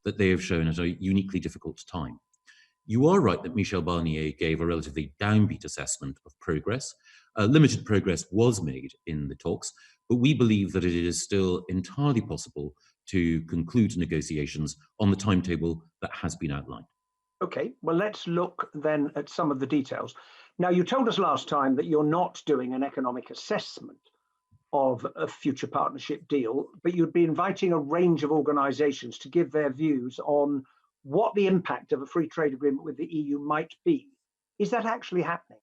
that they have shown at a uniquely difficult time. You are right that Michel Barnier gave a relatively downbeat assessment of progress. Limited progress was made in the talks, but we believe that it is still entirely possible to conclude negotiations on the timetable that has been outlined. Okay, well, let's look then at some of the details. Now, you told us last time that you're not doing an economic assessment of a future partnership deal, but you'd be inviting a range of organisations to give their views on what the impact of a free trade agreement with the EU might be. Is that actually happening?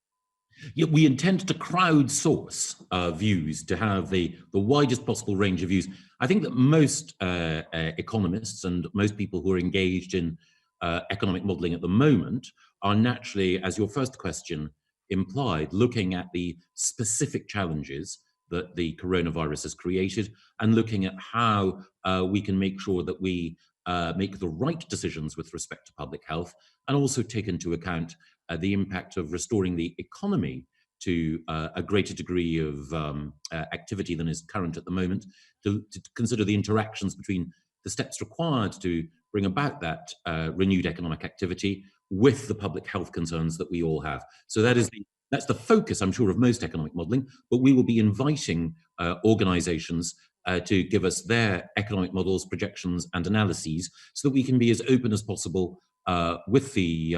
Yeah, we intend to crowdsource views to have the widest possible range of views. I think that most economists and most people who are engaged in economic modelling at the moment are naturally, as your first question implied, looking at the specific challenges that the coronavirus has created and looking at how we can make sure that we make the right decisions with respect to public health and also take into account the impact of restoring the economy to a greater degree of activity than is current at the moment, to consider the interactions between the steps required to bring about that renewed economic activity with the public health concerns that we all have. So that's the focus, I'm sure, of most economic modelling, but we will be inviting organisations to give us their economic models, projections and analyses so that we can be as open as possible with the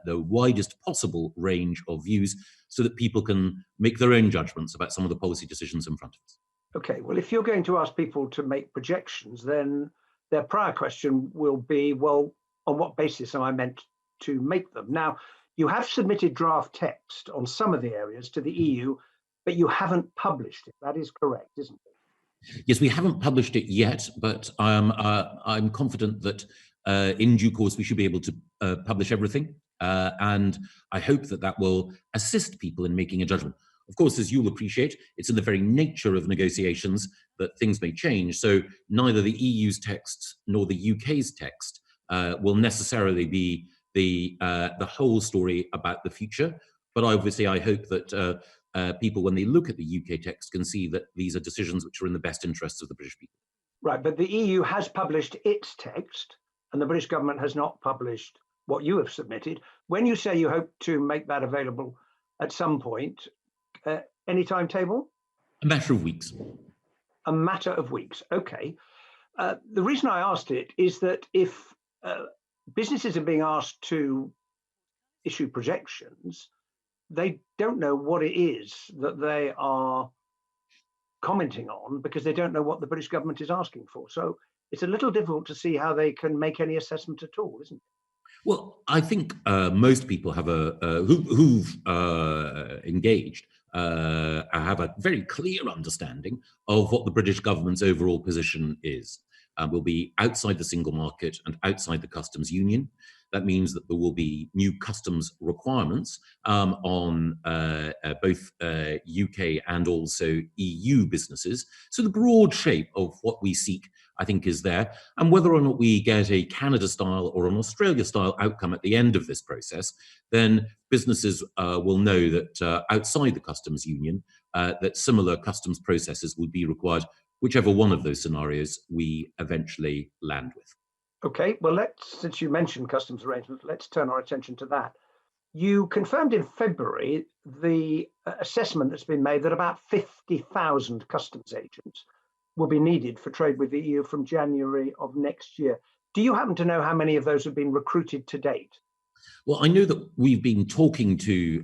widest possible range of views so that people can make their own judgments about some of the policy decisions in front of us. Okay, well, if you're going to ask people to make projections, then their prior question will be, well, on what basis am I meant to make them? Now, you have submitted draft text on some of the areas to the EU, but you haven't published it. That is correct, isn't it? Yes, we haven't published it yet, but I'm confident that in due course we should be able to publish everything. And I hope that that will assist people in making a judgment. Of course, as you'll appreciate, it's in the very nature of negotiations that things may change. So neither the EU's text nor the UK's text will necessarily be the whole story about the future. But obviously, I hope that people, when they look at the UK text, can see that these are decisions which are in the best interests of the British people. Right, but the EU has published its text, and the British government has not published what you have submitted. When you say you hope to make that available at some point, any timetable? A matter of weeks. A matter of weeks, okay. The reason I asked it is that if businesses are being asked to issue projections, they don't know what it is that they are commenting on because they don't know what the British government is asking for. So it's a little difficult to see how they can make any assessment at all, isn't it? Well, I think most people have who've engaged have a very clear understanding of what the British government's overall position is. Will be outside the single market and outside the customs union. That means that there will be new customs requirements on both UK and also EU businesses. So the broad shape of what we seek, I think, is there. And whether or not we get a Canada-style or an Australia-style outcome at the end of this process, then businesses will know that outside the customs union, that similar customs processes would be required, whichever one of those scenarios we eventually land with. Okay, well, since you mentioned customs arrangements, let's turn our attention to that. You confirmed in February the assessment that's been made that about 50,000 customs agents will be needed for trade with the EU from January of next year. Do you happen to know how many of those have been recruited to date? Well, I know that we've been talking to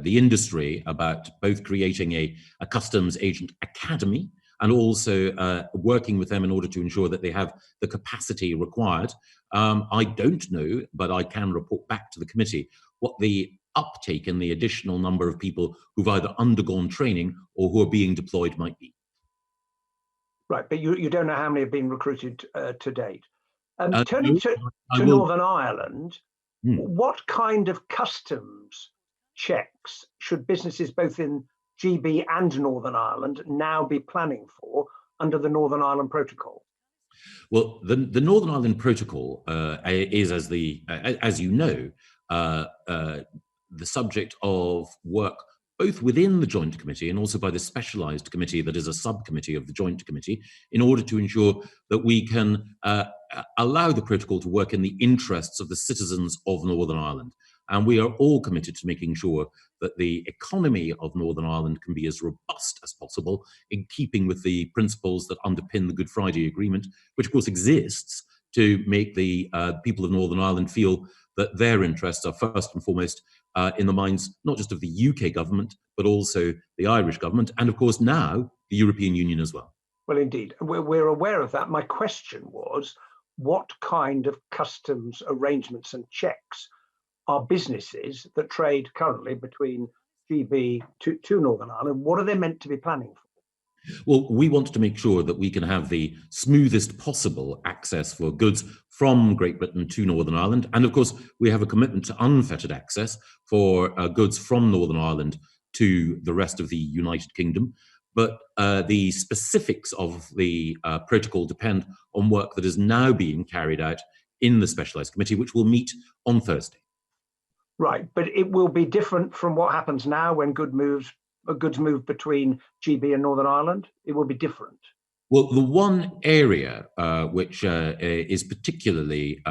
the industry about both creating a customs agent academy and also working with them in order to ensure that they have the capacity required. I don't know, but I can report back to the committee what the uptake in the additional number of people who've either undergone training or who are being deployed might be. Right, but you don't know how many have been recruited to date. Turning No, to Northern Ireland, what kind of customs checks should businesses both in GB and Northern Ireland now be planning for under the Northern Ireland Protocol? Well, the Northern Ireland Protocol is, as you know, the subject of work both within the Joint Committee and also by the specialised committee that is a subcommittee of the Joint Committee, in order to ensure that we can allow the protocol to work in the interests of the citizens of Northern Ireland. And we are all committed to making sure that the economy of Northern Ireland can be as robust as possible, in keeping with the principles that underpin the Good Friday Agreement, which of course exists to make the people of Northern Ireland feel that their interests are first and foremost in the minds not just of the UK government, but also the Irish government, and of course now the European Union as well. Well, indeed, we're aware of that. My question was, what kind of customs arrangements and checks are businesses that trade currently between GB to Northern Ireland, what are they meant to be planning for? Well, we want to make sure that we can have the smoothest possible access for goods from Great Britain to Northern Ireland. And of course, we have a commitment to unfettered access for goods from Northern Ireland to the rest of the United Kingdom. But the specifics of the protocol depend on work that is now being carried out in the specialised committee, which will meet on Thursday. Right, but it will be different from what happens now when goods move between GB and Northern Ireland. It will be different. Well, the one area which is particularly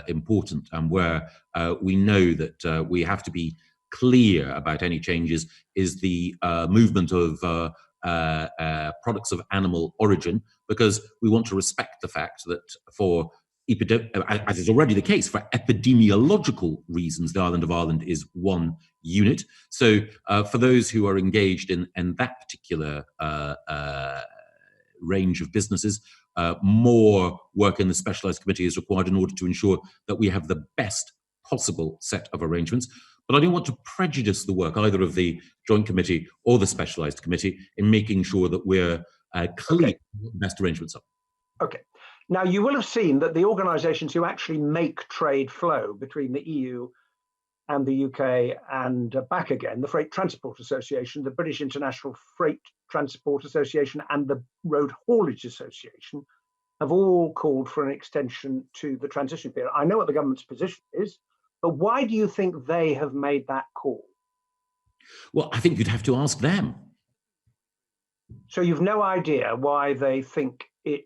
important and where we know that we have to be clear about any changes is the movement of products of animal origin, because we want to respect the fact that for as is already the case, for epidemiological reasons, the island of Ireland is one unit. So for those who are engaged in that particular range of businesses, more work in the specialised committee is required in order to ensure that we have the best possible set of arrangements. But I don't want to prejudice the work either of the Joint Committee or the specialised committee in making sure that we're clear what the best arrangements are. Okay. Now, you will have seen that the organisations who actually make trade flow between the EU and the UK and back again, the Freight Transport Association, the British International Freight Transport Association and the Road Haulage Association, have all called for an extension to the transition period. I know what the government's position is, but why do you think they have made that call? Well, I think you'd have to ask them. So you've no idea why they think it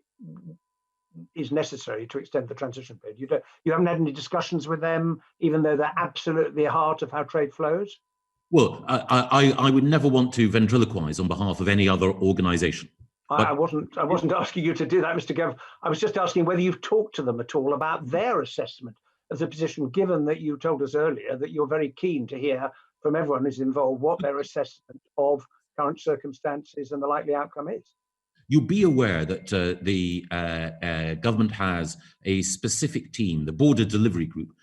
is necessary to extend the transition period. You haven't had any discussions with them, even though they're absolutely the heart of how trade flows? Well, I would never want to ventriloquise on behalf of any other organisation. I wasn't asking you to do that, Mr. Gove. I was just asking whether you've talked to them at all about their assessment of the position, given that you told us earlier that you're very keen to hear from everyone who's involved what their assessment of current circumstances and the likely outcome is. You'll be aware that the government has a specific team, the Border Delivery Group,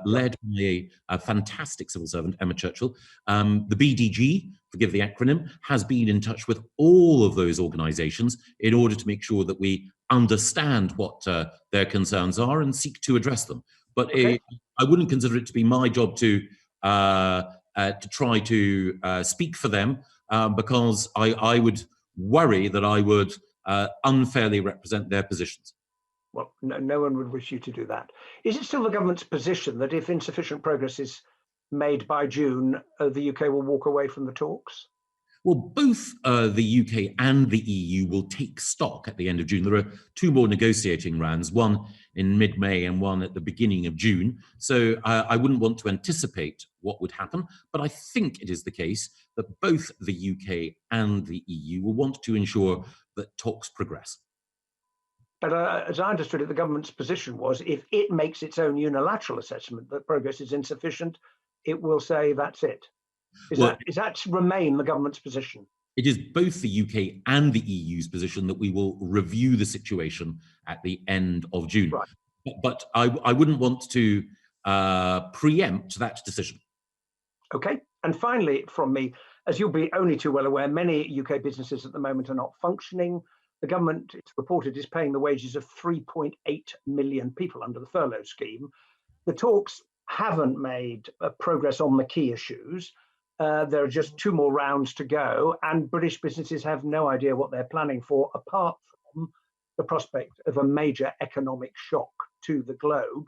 led by a fantastic civil servant, Emma Churchill. The BDG, forgive the acronym, has been in touch with all of those organisations in order to make sure that we understand what their concerns are and seek to address them. But I wouldn't consider it to be my job to try to speak for them, because I would worry that I would unfairly represent their positions. Well, no one would wish you to do that. Is it still the government's position that if insufficient progress is made by June, the UK will walk away from the talks? Well, both the UK and the EU will take stock at the end of June. There are two more negotiating rounds, one in mid-May and one at the beginning of June. So I wouldn't want to anticipate what would happen, but I think it is the case that both the UK and the EU will want to ensure that talks progress. But as I understood it, the government's position was if it makes its own unilateral assessment that progress is insufficient, it will say that's it. Is that remain the government's position? It is both the UK and the EU's position that we will review the situation at the end of June. Right. But I wouldn't want to preempt that decision. Okay. And finally, from me, as you'll be only too well aware, many UK businesses at the moment are not functioning. The government, it's reported, is paying the wages of 3.8 million people under the furlough scheme. The talks haven't made progress on the key issues. There are just two more rounds to go, and British businesses have no idea what they're planning for, apart from the prospect of a major economic shock to the globe.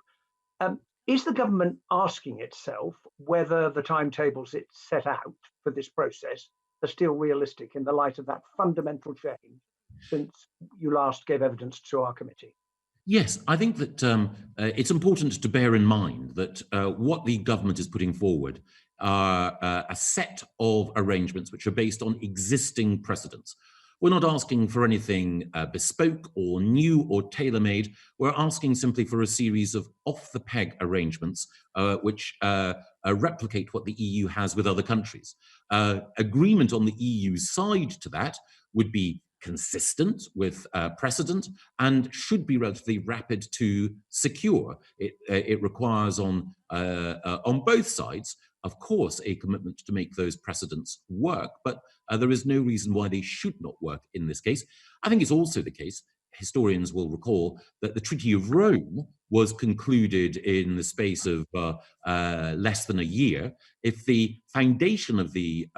Is the government asking itself whether the timetables it set out for this process are still realistic in the light of that fundamental change since you last gave evidence to our committee? Yes, I think that it's important to bear in mind that what the government is putting forward are a set of arrangements which are based on existing precedents. We're not asking for anything bespoke or new or tailor-made. We're asking simply for a series of off-the-peg arrangements which replicate what the EU has with other countries. Agreement on the EU side to that would be consistent with precedent and should be relatively rapid to secure. It requires on both sides, of course, a commitment to make those precedents work, but there is no reason why they should not work in this case. I think it's also the case, historians will recall, that the Treaty of Rome was concluded in the space of less than a year. If the foundation of the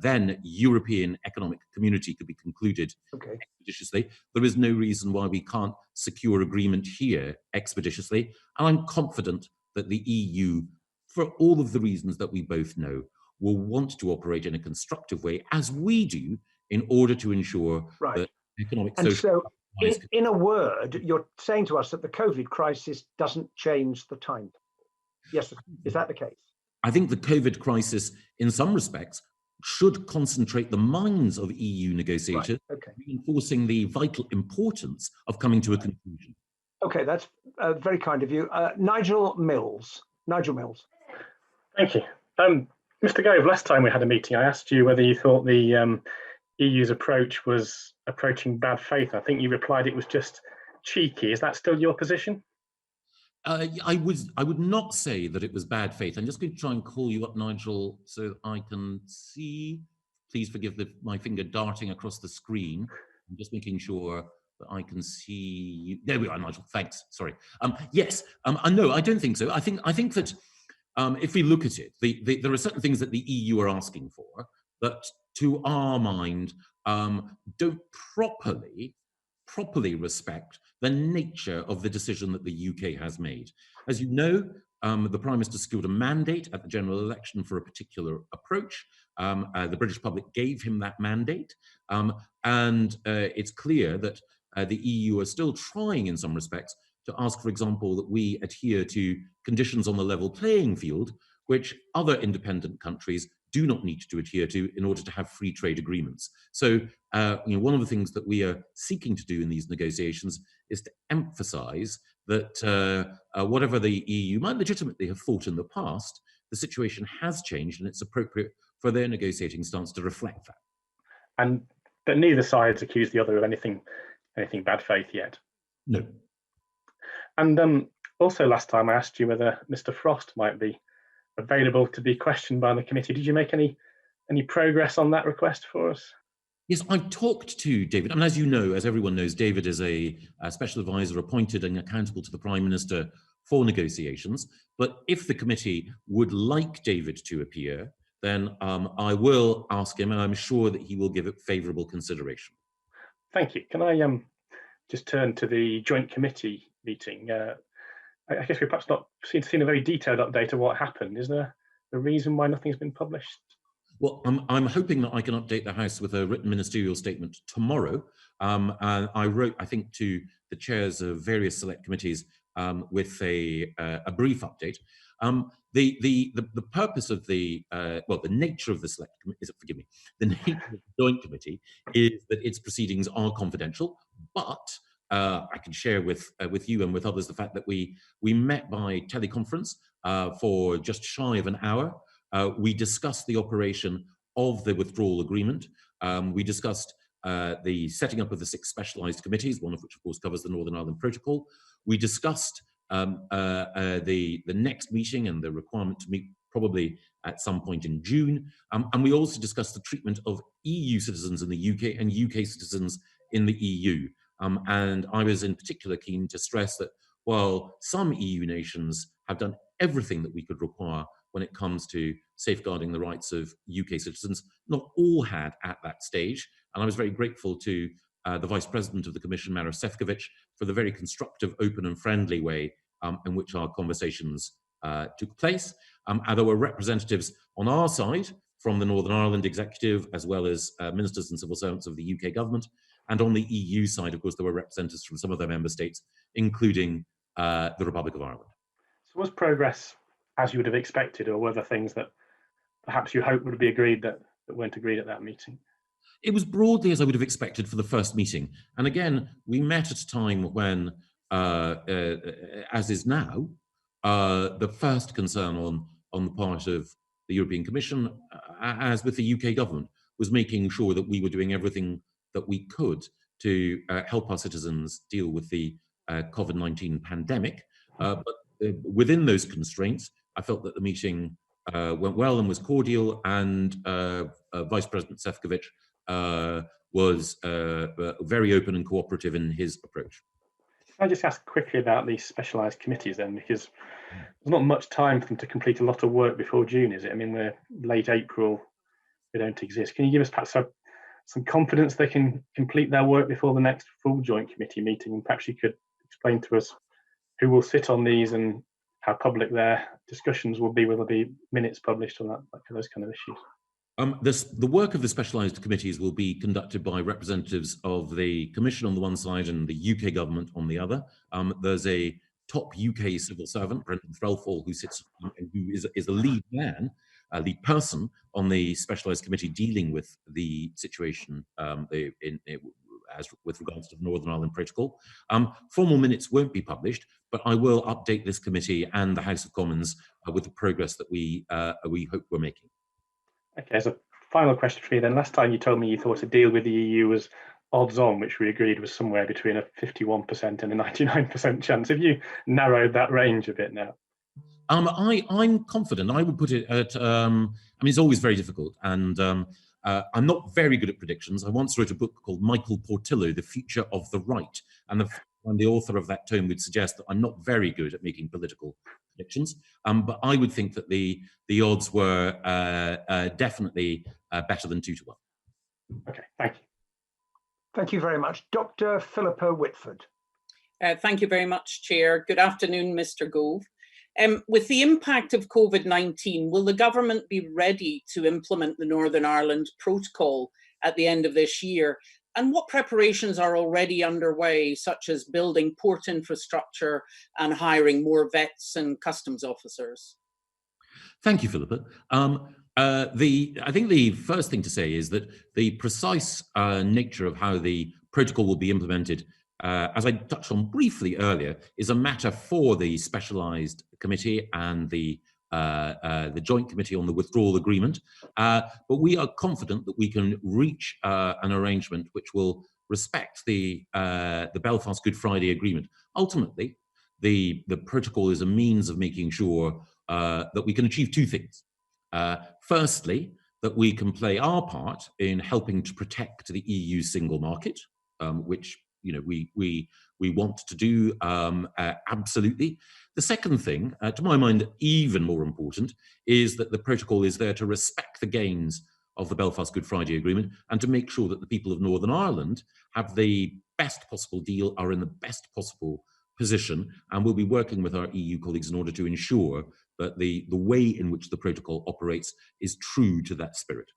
then European Economic Community could be concluded expeditiously, there is no reason why we can't secure agreement here expeditiously. And I'm confident that the EU, for all of the reasons that we both know, will want to operate in a constructive way, as we do, in order to ensure that economic, and social... So, in a word, you're saying to us that the COVID crisis doesn't change the time. Yes, is that the case? I think the COVID crisis, in some respects, should concentrate the minds of EU negotiators, reinforcing the vital importance of coming to a conclusion. Okay, that's very kind of you. Nigel Mills. Thank you. Mr. Gove, last time we had a meeting, I asked you whether you thought the EU's approach was approaching bad faith. I think you replied it was just cheeky. Is that still your position? I would not say that it was bad faith. I'm just going to try and call you up, Nigel, so I can see. Please forgive my finger darting across the screen. I'm just making sure that I can see you. There we are, Nigel. Thanks. Sorry. Yes. No, I don't think so. I think that if we look at it, there are certain things that the EU are asking for that, to our mind, don't properly respect the nature of the decision that the UK has made. As you know, the Prime Minister secured a mandate at the general election for a particular approach. The British public gave him that mandate. And it's clear that the EU are still trying, in some respects, to ask, for example, that we adhere to conditions on the level playing field, which other independent countries do not need to adhere to in order to have free trade agreements. So one of the things that we are seeking to do in these negotiations is to emphasize that whatever the EU might legitimately have thought in the past, the situation has changed and it's appropriate for their negotiating stance to reflect that. But neither side's accused the other of anything bad faith yet? No. And also last time I asked you whether Mr. Frost might be available to be questioned by the committee. Did you make any progress on that request for us? Yes, I've talked to David. I mean, as you know, as everyone knows, David is a special advisor appointed and accountable to the Prime Minister for negotiations. But if the committee would like David to appear, then I will ask him, and I'm sure that he will give it favourable consideration. Thank you. Can I just turn to the joint committee meeting? I guess we've perhaps not seen a very detailed update of what happened. Is there a reason why nothing's been published? Well, I'm hoping that I can update the House with a written ministerial statement tomorrow. And I wrote, I think, to the chairs of various select committees with a brief update. The purpose of the nature of the select committee, the nature of the joint committee is that its proceedings are confidential, but I can share with you and with others the fact that we met by teleconference for just shy of an hour. We discussed the operation of the withdrawal agreement. We discussed the setting up of the 6 specialised committees, one of which, of course, covers the Northern Ireland Protocol. We discussed the next meeting and the requirement to meet probably at some point in June. And we also discussed the treatment of EU citizens in the UK and UK citizens in the EU. And I was in particular keen to stress that while some EU nations have done everything that we could require when it comes to safeguarding the rights of UK citizens, not all had at that stage. And I was very grateful to the Vice President of the Commission, Maros Sefcovic, for the very constructive, open and friendly way in which our conversations took place. And there were representatives on our side from the Northern Ireland Executive, as well as ministers and civil servants of the UK government. And on the EU side, of course, there were representatives from some of their member states, including the Republic of Ireland. So was progress as you would have expected, or were there things that perhaps you hoped would be agreed that weren't agreed at that meeting? It was broadly as I would have expected for the first meeting. And again, we met at a time when, as is now, the first concern on the part of the European Commission, as with the UK government, was making sure that we were doing everything that we could to help our citizens deal with the COVID-19 pandemic. But within those constraints, I felt that the meeting went well and was cordial, and Vice President Šefčovič was very open and cooperative in his approach. Can I just ask quickly about these specialised committees then, because there's not much time for them to complete a lot of work before June, is it? I mean, we're late April, they don't exist. Can you give us perhaps some confidence they can complete their work before the next full joint committee meeting? And perhaps you could explain to us who will sit on these and how public their discussions will be, will there be minutes published on that, like those kind of issues? The work of the specialised committees will be conducted by representatives of the Commission on the one side and the UK government on the other. There's a top UK civil servant, Brendan Threlfall, who sits, who is the lead man, lead person on the specialised committee dealing with the situation as with regards to the Northern Ireland Protocol. Formal minutes won't be published, but I will update this committee and the House of Commons with the progress that we hope we're making. Okay, as a final question for you then, last time you told me you thought a deal with the EU was odds on, which we agreed was somewhere between a 51% and a 99% chance. Have you narrowed that range a bit now? I'm confident. I would put it at, I mean, it's always very difficult, and I'm not very good at predictions. I once wrote a book called Michael Portillo, The Future of the Right, and the author of that tome would suggest that I'm not very good at making political predictions, but I would think that the odds were definitely better than 2 to 1. Okay, thank you. Thank you very much. Dr. Philippa Whitford. Thank you very much, Chair. Good afternoon, Mr. Gove. With the impact of COVID-19, will the government be ready to implement the Northern Ireland Protocol at the end of this year? And what preparations are already underway, such as building port infrastructure and hiring more vets and customs officers? Thank you, Philippa. I think the first thing to say is that the precise nature of how the protocol will be implemented, as I touched on briefly earlier, is a matter for the specialised committee and the Joint Committee on the Withdrawal Agreement. But we are confident that we can reach an arrangement which will respect the Belfast Good Friday Agreement. Ultimately, the protocol is a means of making sure that we can achieve 2 things. Firstly, that we can play our part in helping to protect the EU single market, which we want to do absolutely. The second thing, to my mind, even more important, is that the protocol is there to respect the gains of the Belfast Good Friday Agreement and to make sure that the people of Northern Ireland have the best possible deal, are in the best possible position, and we'll be working with our EU colleagues in order to ensure that the way in which the protocol operates is true to that spirit.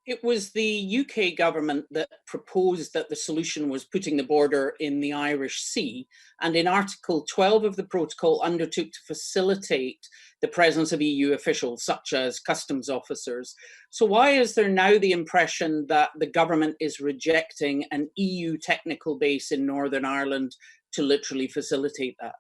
It was the UK government that proposed that the solution was putting the border in the Irish Sea, and in Article 12 of the protocol undertook to facilitate the presence of EU officials, such as customs officers. So why is there now the impression that the government is rejecting an EU technical base in Northern Ireland to literally facilitate that?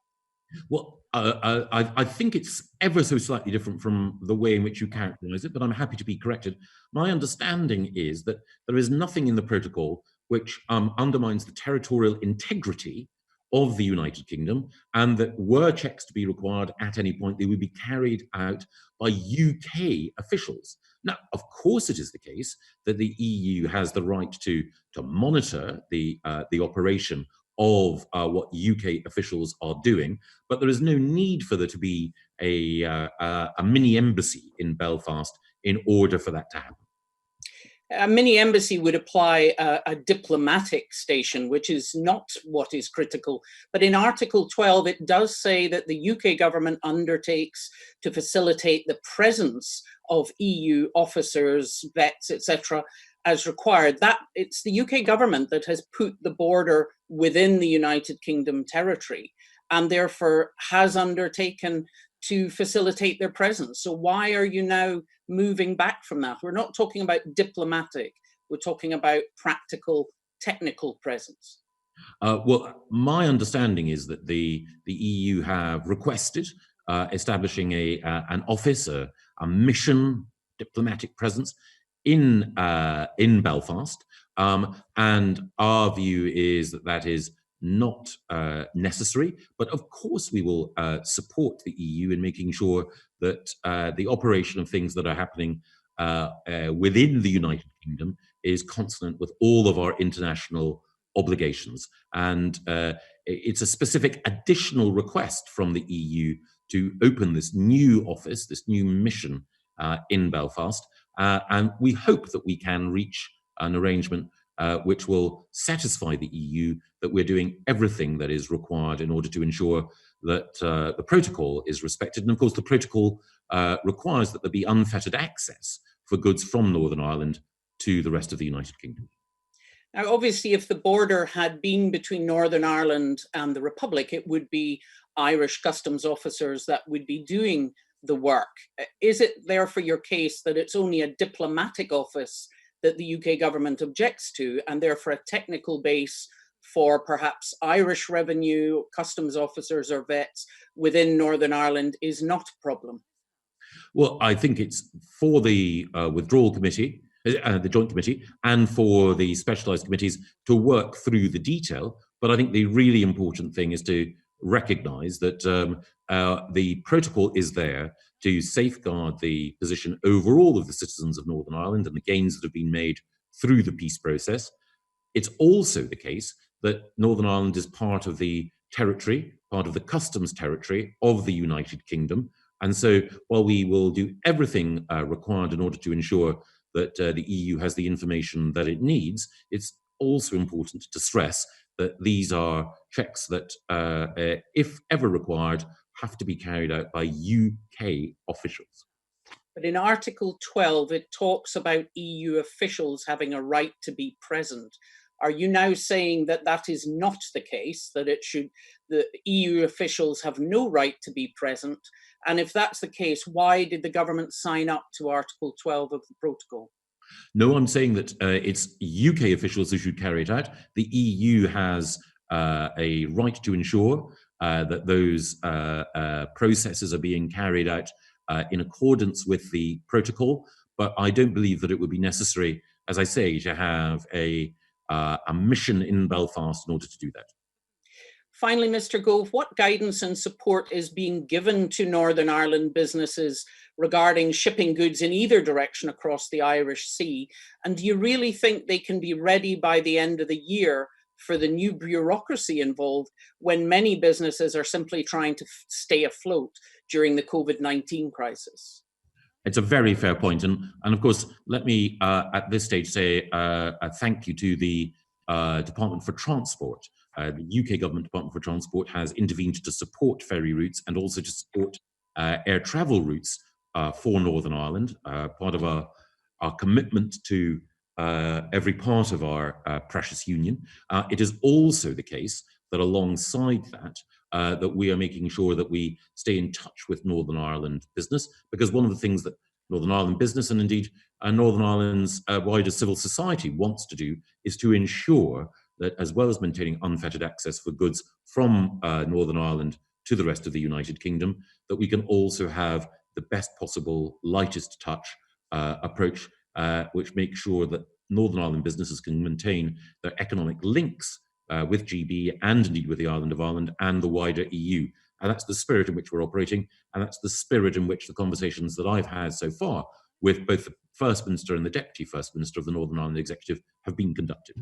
Well, I think it's ever so slightly different from the way in which you characterize it, but I'm happy to be corrected. My understanding is that there is nothing in the protocol which undermines the territorial integrity of the United Kingdom, and that were checks to be required at any point, they would be carried out by UK officials. Now, of course, it is the case that the EU has the right to monitor the operation of what UK officials are doing, but there is no need for there to be a mini embassy in Belfast in order for that to happen. A mini embassy would apply a diplomatic station, which is not what is critical. But in Article 12, it does say that the UK government undertakes to facilitate the presence of EU officers, vets, etc., as required. That it's the UK government that has put the border within the United Kingdom territory and therefore has undertaken to facilitate their presence. So why are you now moving back from that? We're not talking about diplomatic, we're talking about practical, technical presence. Well, my understanding is that the EU have requested establishing an office, a mission diplomatic presence in Belfast, and our view is that that is not necessary. But of course, we will support the EU in making sure that the operation of things that are happening within the United Kingdom is consonant with all of our international obligations. And it's a specific additional request from the EU to open this new office, this new mission in Belfast. And we hope that we can reach an arrangement which will satisfy the EU that we're doing everything that is required in order to ensure that the protocol is respected. And of course, the protocol requires that there be unfettered access for goods from Northern Ireland to the rest of the United Kingdom. Now, obviously, if the border had been between Northern Ireland and the Republic, it would be Irish customs officers that would be doing the work. Is it therefore your case that it's only a diplomatic office that the UK government objects to, and therefore a technical base for perhaps Irish revenue, customs officers or vets within Northern Ireland is not a problem? Well, I think it's for the Withdrawal Committee, the Joint Committee, and for the specialised committees to work through the detail. But I think the really important thing is to recognise that the protocol is there to safeguard the position overall of the citizens of Northern Ireland and the gains that have been made through the peace process. It's also the case that Northern Ireland is part of the territory, part of the customs territory of the United Kingdom. And so while we will do everything required in order to ensure that the EU has the information that it needs, it's also important to stress that these are checks that, if ever required, have to be carried out by UK officials. But in Article 12, it talks about EU officials having a right to be present. Are you now saying that that is not the case, that the EU officials have no right to be present? And if that's the case, why did the government sign up to Article 12 of the protocol? No, I'm saying that it's UK officials who should carry it out. The EU has a right to ensure that those processes are being carried out in accordance with the protocol. But I don't believe that it would be necessary, as I say, to have a mission in Belfast in order to do that. Finally, Mr. Gove, what guidance and support is being given to Northern Ireland businesses regarding shipping goods in either direction across the Irish Sea? And do you really think they can be ready by the end of the year for the new bureaucracy involved when many businesses are simply trying to stay afloat during the COVID-19 crisis? It's a very fair point. And of course, let me at this stage say a thank you to the Department for Transport. The UK Government Department for Transport has intervened to support ferry routes and also to support air travel routes for Northern Ireland, part of our commitment to every part of our precious union. It is also the case that alongside that, that we are making sure that we stay in touch with Northern Ireland business, because one of the things that Northern Ireland business and indeed Northern Ireland's wider civil society wants to do is to ensure that, as well as maintaining unfettered access for goods from Northern Ireland to the rest of the United Kingdom, that we can also have the best possible, lightest touch approach, which makes sure that Northern Ireland businesses can maintain their economic links with GB and indeed with the island of Ireland and the wider EU. And that's the spirit in which we're operating, and that's the spirit in which the conversations that I've had so far with both the First Minister and the Deputy First Minister of the Northern Ireland Executive have been conducted.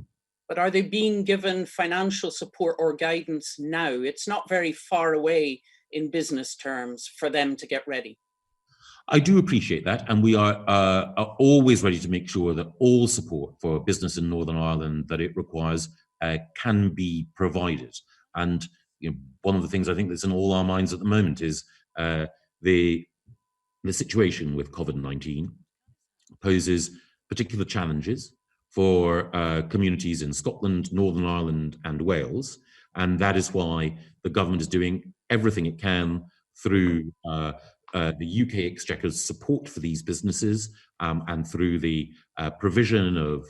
But are they being given financial support or guidance now? It's not very far away in business terms for them to get ready. I do appreciate that, and we are always ready to make sure that all support for business in Northern Ireland that it requires can be provided. And one of the things I think that's in all our minds at the moment is the situation with COVID-19 poses particular challenges for communities in Scotland, Northern Ireland, and Wales, and that is why the government is doing everything it can through the UK Exchequer's support for these businesses and through the provision of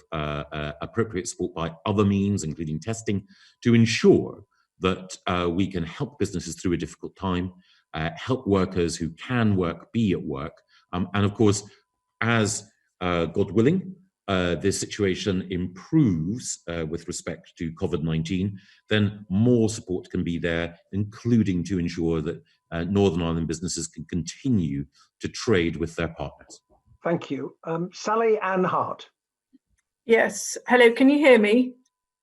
appropriate support by other means, including testing, to ensure that we can help businesses through a difficult time, help workers who can work be at work, and of course, as God willing, this situation improves with respect to COVID-19, then more support can be there, including to ensure that Northern Ireland businesses can continue to trade with their partners. Thank you. Sally Ann Hart. Yes. Hello, can you hear me?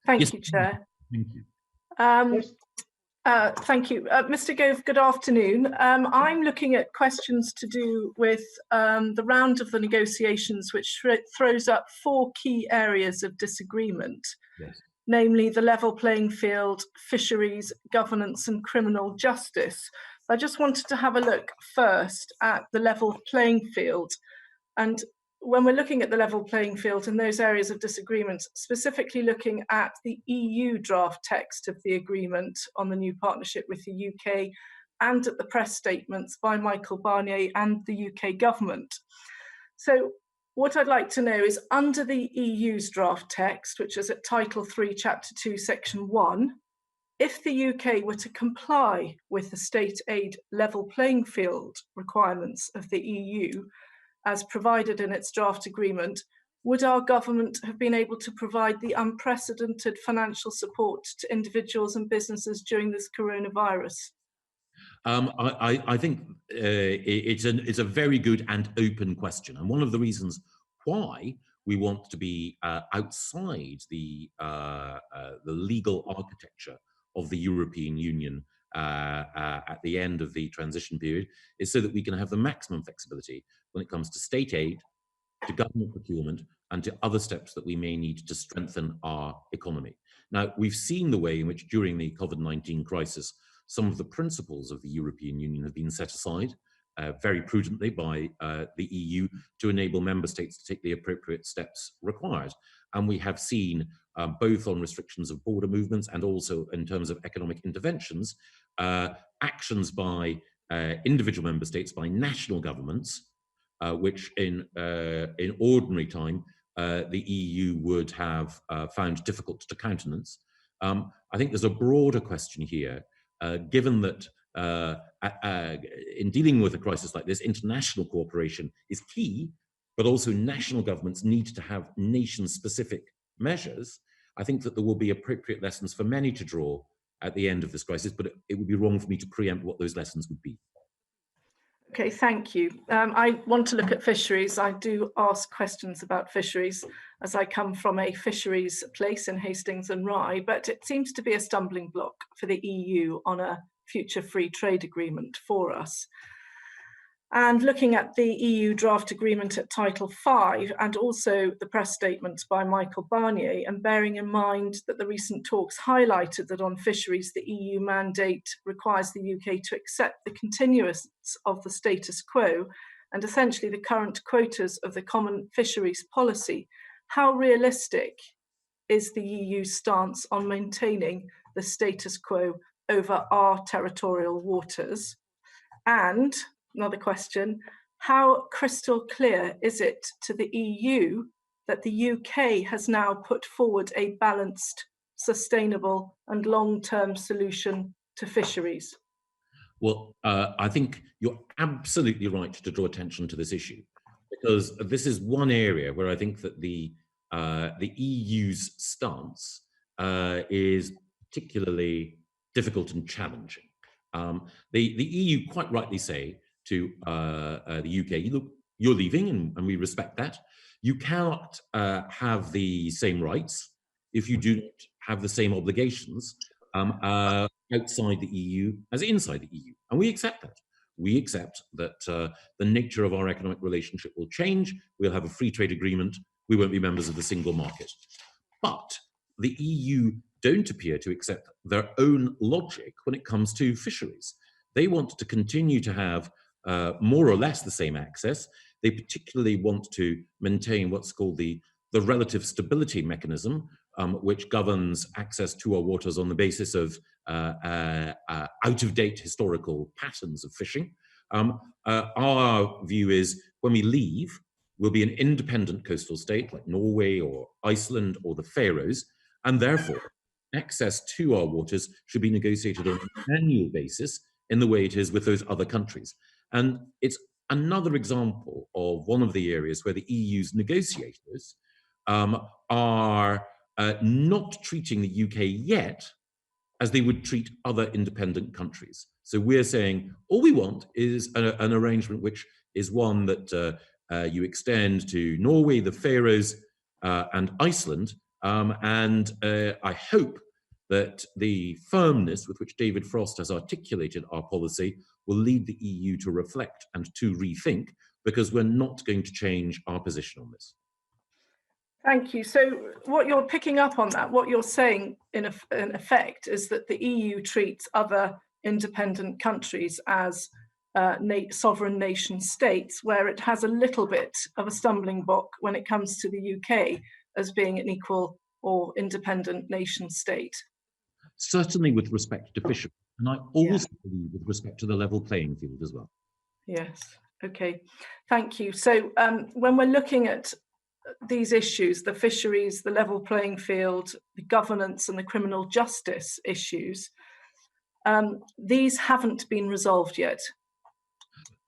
Thank Yes, you, Chair. Thank you. Yes. Thank you. Mr. Gove, good afternoon. I'm looking at questions to do with the round of the negotiations, which throws up 4 key areas of disagreement, Yes. namely the level playing field, fisheries, governance and criminal justice. I just wanted to have a look first at the level playing field. And when we're looking at the level playing field and those areas of disagreement, specifically looking at the EU draft text of the agreement on the new partnership with the UK and at the press statements by Michael Barnier and the UK government. So what I'd like to know is, under the EU's draft text, which is at Title 3, Chapter 2, Section 1, if the UK were to comply with the state aid level playing field requirements of the EU, as provided in its draft agreement, would our government have been able to provide the unprecedented financial support to individuals and businesses during this coronavirus? I think it's a very good and open question, and one of the reasons why we want to be outside the legal architecture of the European Union at the end of the transition period is so that we can have the maximum flexibility when it comes to state aid, to government procurement, and to other steps that we may need to strengthen our economy. Now, we've seen the way in which during the COVID-19 crisis, some of the principles of the European Union have been set aside very prudently by the EU to enable member states to take the appropriate steps required. And we have seen both on restrictions of border movements and also in terms of economic interventions, actions by individual member states, by national governments, which in ordinary time the EU would have found difficult to countenance. I think there's a broader question here, given that in dealing with a crisis like this, international cooperation is key, but also national governments need to have nation-specific measures. I think that there will be appropriate lessons for many to draw at the end of this crisis, but it would be wrong for me to preempt what those lessons would be. Okay, thank you. I want to look at fisheries. I do ask questions about fisheries as I come from a fisheries place in Hastings and Rye, but it seems to be a stumbling block for the EU on a future free trade agreement for us. And looking at the EU draft agreement at Title 5 and also the press statements by Michael Barnier, and bearing in mind that the recent talks highlighted that on fisheries the EU mandate requires the UK to accept the continuance of the status quo and essentially the current quotas of the common fisheries policy, how realistic is the EU's stance on maintaining the status quo over our territorial waters? And another question, how crystal clear is it to the EU that the UK has now put forward a balanced, sustainable and long-term solution to fisheries? Well, I think you're absolutely right to draw attention to this issue, because this is one area where I think that the EU's stance is particularly difficult and challenging. The EU quite rightly say to the UK, look, you're leaving and we respect that. You cannot have the same rights if you do not have the same obligations outside the EU as inside the EU. And we accept that. we accept that the nature of our economic relationship will change. We'll have a free trade agreement. We won't be members of the single market. But the EU don't appear to accept their own logic when it comes to fisheries. They want to continue to have more or less the same access. They particularly want to maintain what's called the relative stability mechanism, which governs access to our waters on the basis of out-of-date historical patterns of fishing. Our view is when we leave, we'll be an independent coastal state like Norway or Iceland or the Faroes, and therefore access to our waters should be negotiated on an annual basis in the way it is with those other countries. And it's another example of one of the areas where the EU's negotiators are not treating the UK yet as they would treat other independent countries. So we're saying all we want is an arrangement which is one that you extend to Norway, the Faroes, and Iceland. And I hope that the firmness with which David Frost has articulated our policy will lead the EU to reflect and to rethink, because we're not going to change our position on this. Thank you. So what you're picking up on that, what you're saying in effect is that the EU treats other independent countries as sovereign nation states, where it has a little bit of a stumbling block when it comes to the UK as being an equal or independent nation state. Certainly with respect to fisheries, and I also believe with respect to the level playing field as well. Yes, okay, thank you. So when we're looking at these issues, the fisheries, the level playing field, the governance and the criminal justice issues, these haven't been resolved yet.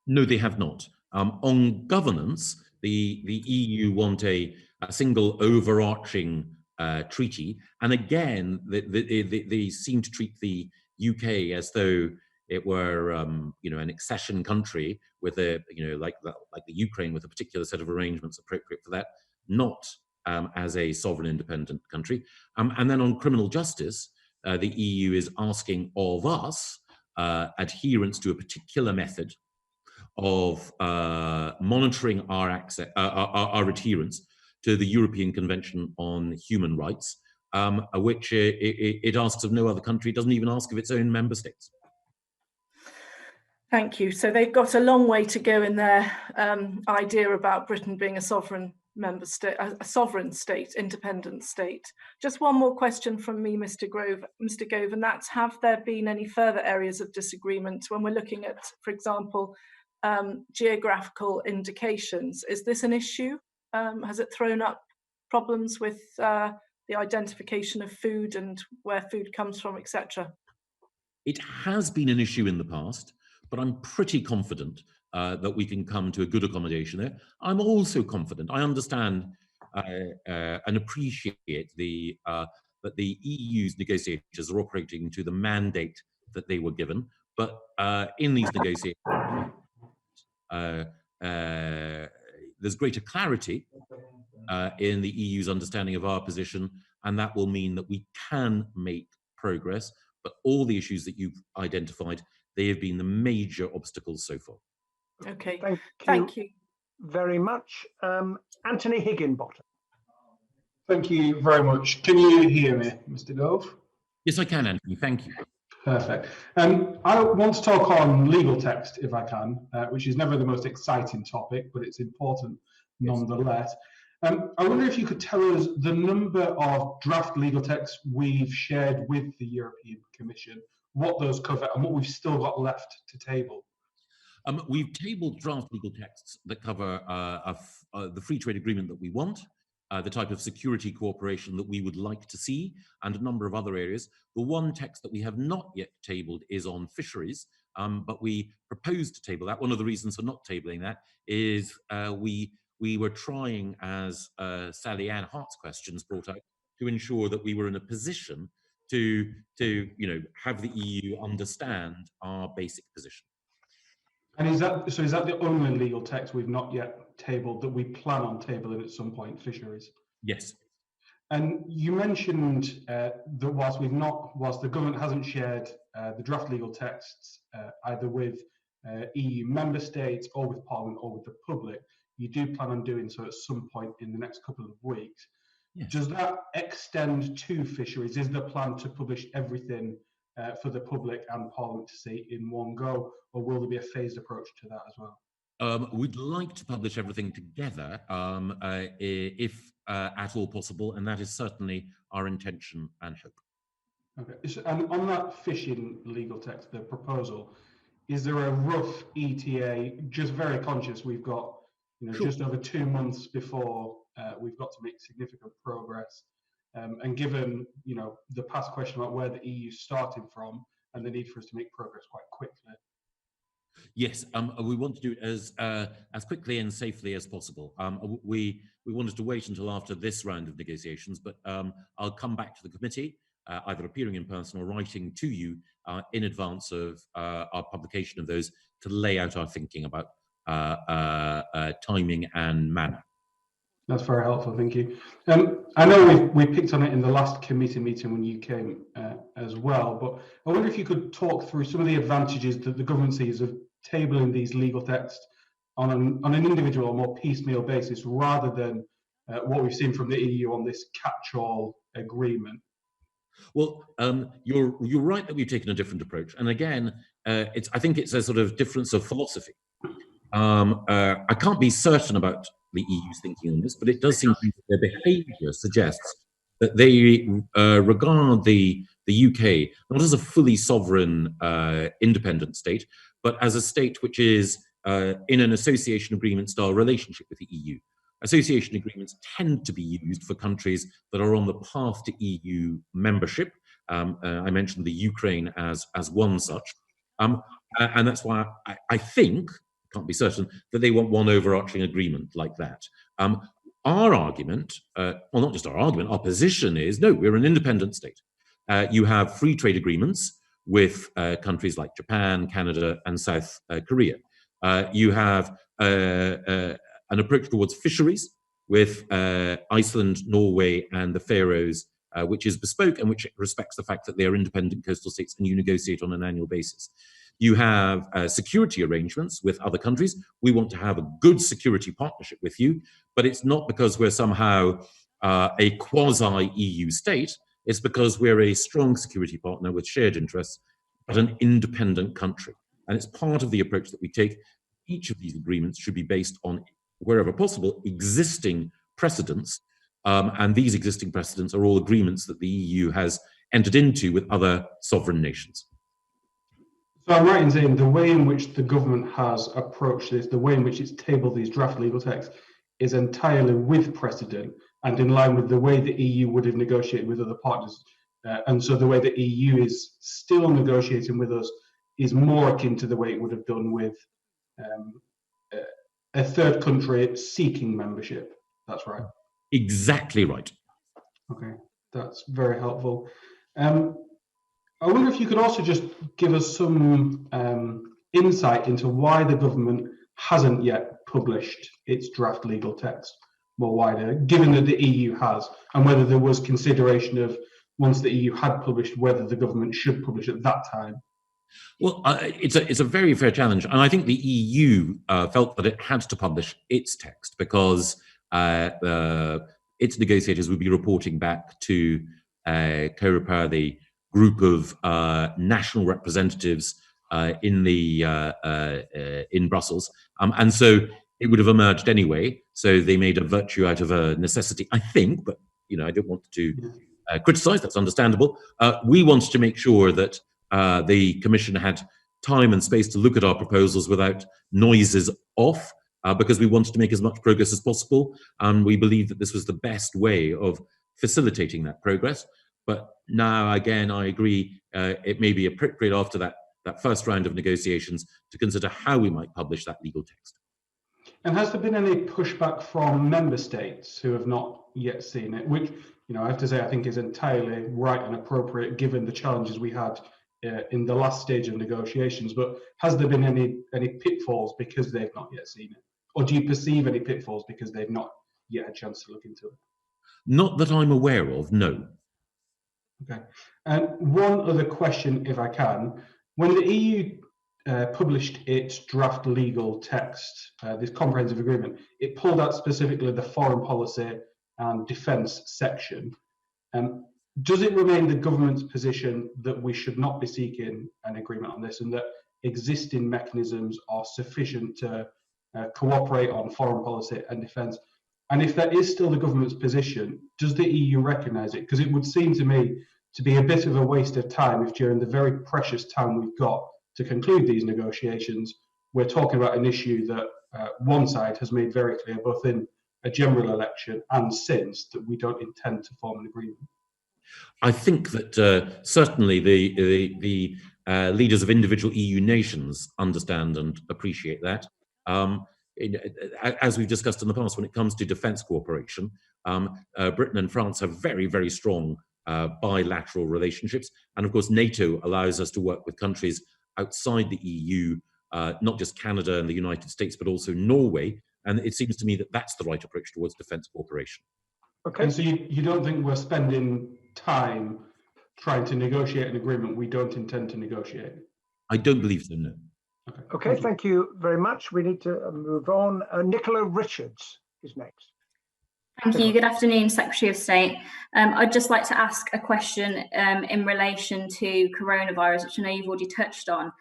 No, they have not. On governance, the EU want a single overarching treaty, and again, they seem to treat the UK as though it were, an accession country with like the Ukraine, with a particular set of arrangements appropriate for that, not as a sovereign independent country. And then on criminal justice, the EU is asking of us adherence to a particular method of monitoring our access, our adherence to the European Convention on Human Rights, which it asks of no other country. It doesn't even ask of its own member states. Thank you. So they've got a long way to go in their idea about Britain being a sovereign member state, a sovereign state, independent state. Just one more question from me, Mr. Gove, and that's: have there been any further areas of disagreement when we're looking at, for example, geographical indications? Is this an issue? Has it thrown up problems with the identification of food and where food comes from, etc.? It has been an issue in the past, but I'm pretty confident that we can come to a good accommodation there. I'm also confident, I understand and appreciate that the EU's negotiators are operating to the mandate that they were given, but in these negotiations, there's greater clarity in the EU's understanding of our position, and that will mean that we can make progress. But all the issues that you've identified, they have been the major obstacles so far. Okay, thank you very much. Anthony Higginbottom. Thank you very much. Can you hear me, Mr. Gove? Yes, I can, Anthony. Thank you. Perfect. I want to talk on legal text, if I can, which is never the most exciting topic, but it's important nonetheless. I wonder if you could tell us the number of draft legal texts we've shared with the European Commission, what those cover, and what we've still got left to table. We've tabled draft legal texts that cover the free trade agreement that we want, the type of security cooperation that we would like to see, and a number of other areas. The one text that we have not yet tabled is on fisheries, but we propose to table that. One of the reasons for not tabling that is we were trying, as Sally Ann Hart's questions brought out, to ensure that we were in a position to have the EU understand our basic position. And is that the only legal text we've not yet tabled that we plan on tabling at some point, fisheries? Yes. And you mentioned that whilst the government hasn't shared the draft legal texts either with EU member states or with Parliament or with the public. You do plan on doing so at some point in the next couple of weeks. Yes. Does that extend to fisheries? Is the plan to publish everything for the public and Parliament to see in one go, or will there be a phased approach to that as well? We'd like to publish everything together if at all possible, and that is certainly our intention and hope. Okay, so, and on that fishing legal text, the proposal, is there a rough ETA? Just very conscious, we've got Sure. just over 2 months before we've got to make significant progress. And given the past question about where the EU is starting from and the need for us to make progress quite quickly. Yes, we want to do it as quickly and safely as possible. We wanted to wait until after this round of negotiations, but I'll come back to the committee, either appearing in person or writing to you in advance of our publication of those to lay out our thinking about timing and manner. That's very helpful, thank you. I know we picked on it in the last committee meeting when you came as well, but I wonder if you could talk through some of the advantages that the government sees of tabling these legal texts on an individual or more piecemeal basis rather than what we've seen from the EU on this catch-all agreement. Well, you're right that we've taken a different approach, and again, I think it's a sort of difference of philosophy. I can't be certain about the EU's thinking on this, but it does seem to me that their behaviour suggests that they regard the UK not as a fully sovereign, independent state, but as a state which is in an association agreement style relationship with the EU. Association agreements tend to be used for countries that are on the path to EU membership. I mentioned the Ukraine as one such. And that's why I think, can't be certain, that they want one overarching agreement like that. Our argument, well, not just our argument, our position is, no, we're an independent state. You have free trade agreements with countries like Japan, Canada, and South Korea. You have an approach towards fisheries with Iceland, Norway, and the Faroes, which is bespoke and which respects the fact that they are independent coastal states and you negotiate on an annual basis. You have security arrangements with other countries. We want to have a good security partnership with you, but it's not because we're somehow a quasi-EU state. It's because we're a strong security partner with shared interests, but an independent country. And it's part of the approach that we take. Each of these agreements should be based on, wherever possible, existing precedents. And these existing precedents are all agreements that the EU has entered into with other sovereign nations. So I'm right in saying the way in which the government has approached this, the way in which it's tabled these draft legal texts is entirely with precedent and in line with the way the EU would have negotiated with other partners. And so the way the EU is still negotiating with us is more akin to the way it would have done with a third country seeking membership. That's right. Exactly right. Okay, that's very helpful. I wonder if you could also just give us some insight into why the government hasn't yet published its draft legal text more wider, given that the EU has, and whether there was consideration of, once the EU had published, whether the government should publish at that time. Well, it's a very fair challenge, and I think the EU felt that it had to publish its text because its negotiators would be reporting back to COREPER, the group of national representatives in Brussels, and so it would have emerged anyway. So they made a virtue out of a necessity, I think. But I don't want to criticise. That's understandable. We wanted to make sure that the Commission had time and space to look at our proposals without noises off, because we wanted to make as much progress as possible, and we believe that this was the best way of facilitating that progress. But now, again, I agree, it may be appropriate after that first round of negotiations to consider how we might publish that legal text. And has there been any pushback from member states who have not yet seen it, which, I have to say, I think is entirely right and appropriate given the challenges we had in the last stage of negotiations? But has there been any pitfalls because they've not yet seen it? Or do you perceive any pitfalls because they've not yet had a chance to look into it? Not that I'm aware of, no. Okay. And one other question, if I can. When the EU published its draft legal text, this comprehensive agreement, it pulled out specifically the foreign policy and defence section. Does it remain the government's position that we should not be seeking an agreement on this, and that existing mechanisms are sufficient to cooperate on foreign policy and defence? And if that is still the government's position, does the EU recognise it? Because it would seem to me to be a bit of a waste of time if during the very precious time we've got to conclude these negotiations, we're talking about an issue that one side has made very clear, both in a general election and since, that we don't intend to form an agreement. I think that certainly the leaders of individual EU nations understand and appreciate that. As we've discussed in the past, when it comes to defence cooperation, Britain and France have very, very strong bilateral relationships. And of course, NATO allows us to work with countries outside the EU, not just Canada and the United States, but also Norway. And it seems to me that that's the right approach towards defence cooperation. Okay. And so you don't think we're spending time trying to negotiate an agreement we don't intend to negotiate? I don't believe so, no. Okay, thank you very much. We need to move on. Nicola Richards is next. Thank you. Good afternoon, Secretary of State. I'd just like to ask a question in relation to coronavirus, which I know you've already touched on.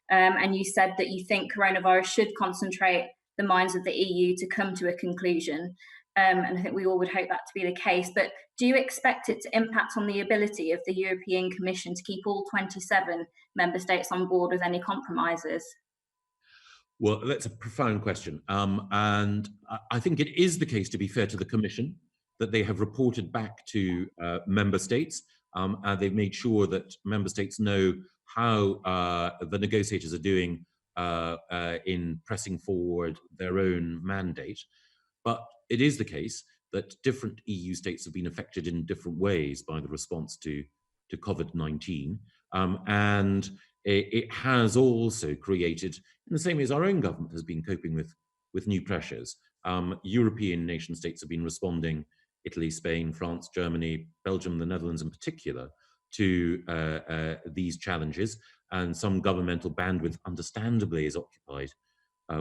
And you said that you think coronavirus should concentrate the minds of the EU to come to a conclusion. And I think we all would hope that to be the case. But do you expect it to impact on the ability of the European Commission to keep all 27 member states on board with any compromises? Well, that's a profound question. And I think it is the case, to be fair to the Commission, that they have reported back to member states, and they've made sure that member states know how the negotiators are doing in pressing forward their own mandate. But it is the case that different EU states have been affected in different ways by the response to COVID-19. And it has also created, in the same way as our own government has been coping with new pressures, European nation states have been responding, Italy, Spain, France, Germany, Belgium, the Netherlands in particular, to these challenges. And some governmental bandwidth, understandably, is occupied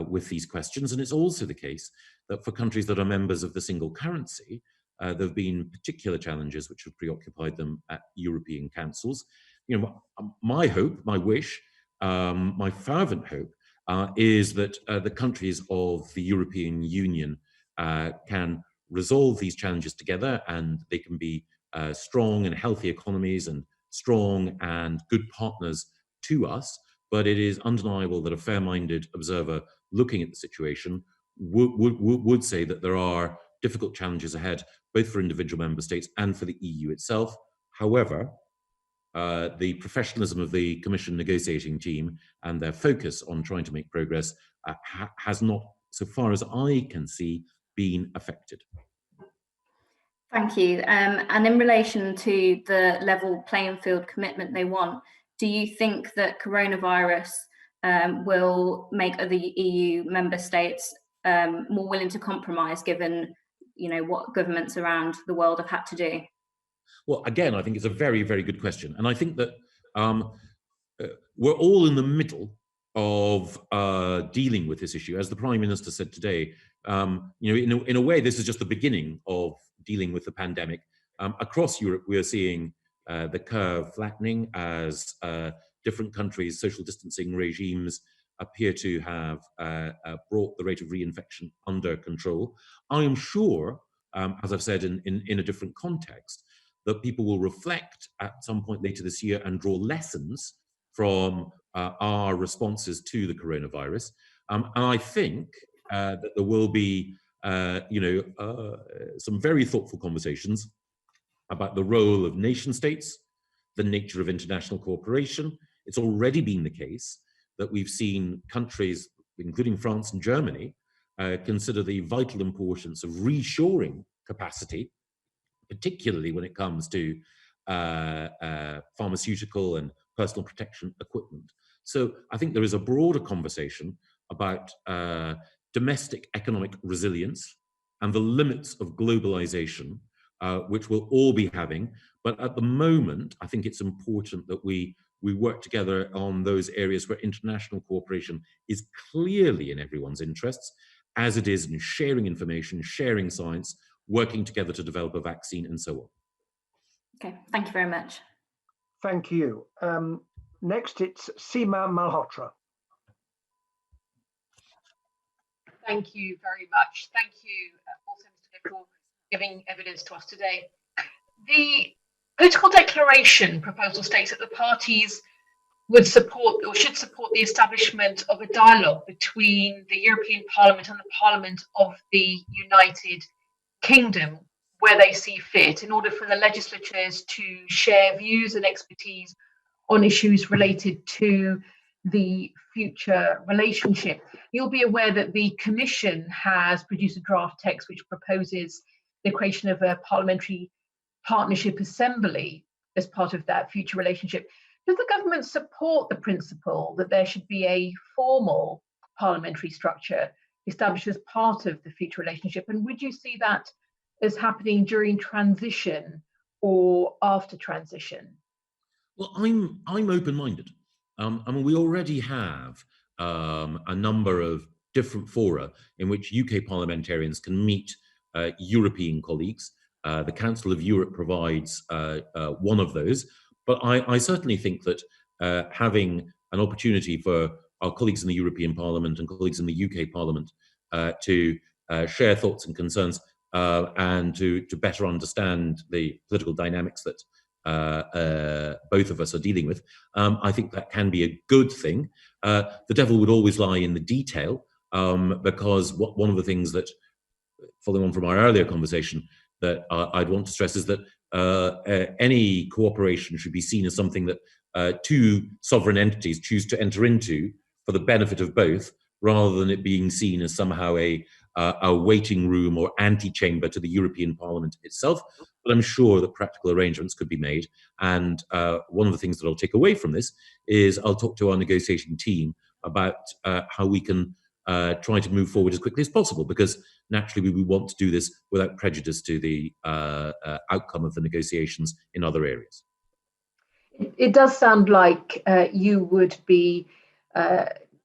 with these questions. And it's also the case that for countries that are members of the single currency, there have been particular challenges which have preoccupied them at European councils. You know, my hope, my wish, my fervent hope is that the countries of the European Union can resolve these challenges together, and they can be strong and healthy economies and strong and good partners to us. But it is undeniable that a fair-minded observer looking at the situation would say that there are difficult challenges ahead, both for individual member states and for the EU itself. However, the professionalism of the Commission negotiating team and their focus on trying to make progress has not, so far as I can see, been affected. Thank you. And in relation to the level playing field commitment they want, do you think that coronavirus will make other EU member states more willing to compromise, given, you know, what governments around the world have had to do? Well, again, I think it's a very, very good question. And I think that we're all in the middle of dealing with this issue. As the Prime Minister said today, you know, in a way, this is just the beginning of dealing with the pandemic. Across Europe, we are seeing the curve flattening as different countries' social distancing regimes appear to have brought the rate of reinfection under control. I am sure, as I've said in a different context, that people will reflect at some point later this year and draw lessons from our responses to the coronavirus. And I think that there will be, some very thoughtful conversations about the role of nation states, the nature of international cooperation. It's already been the case that we've seen countries, including France and Germany, consider the vital importance of reshoring capacity, particularly when it comes to pharmaceutical and personal protection equipment. So I think there is a broader conversation about domestic economic resilience and the limits of globalization, which we'll all be having. But at the moment, I think it's important that we we work together on those areas where international cooperation is clearly in everyone's interests, as it is in sharing information, sharing science, working together to develop a vaccine, and so on. Okay, thank you very much. Thank you. Next, it's Seema Malhotra. Thank you very much. Thank you also, Mr. Gove, for giving evidence to us today. The political declaration proposal states that the parties would support or should support the establishment of a dialogue between the European Parliament and the Parliament of the United Kingdom where they see fit, in order for the legislators to share views and expertise on issues related to the future relationship. You'll be aware that the Commission has produced a draft text which proposes the creation of a parliamentary partnership assembly as part of that future relationship. Does the government support the principle that there should be a formal parliamentary structure established as part of the future relationship? And would you see that as happening during transition or after transition? Well, I'm open-minded. I mean, we already have a number of different fora in which UK parliamentarians can meet European colleagues. The Council of Europe provides one of those, but I certainly think that having an opportunity for our colleagues in the European Parliament and colleagues in the UK Parliament to share thoughts and concerns and to better understand the political dynamics that both of us are dealing with, I think that can be a good thing. The devil would always lie in the detail, because one of the things that, following on from our earlier conversation, that I'd want to stress is that any cooperation should be seen as something that two sovereign entities choose to enter into for the benefit of both, rather than it being seen as somehow a waiting room or antechamber to the European Parliament itself. But I'm sure that practical arrangements could be made. And one of the things that I'll take away from this is I'll talk to our negotiating team about how we can try to move forward as quickly as possible, because naturally we want to do this without prejudice to the outcome of the negotiations in other areas. It does sound like you would be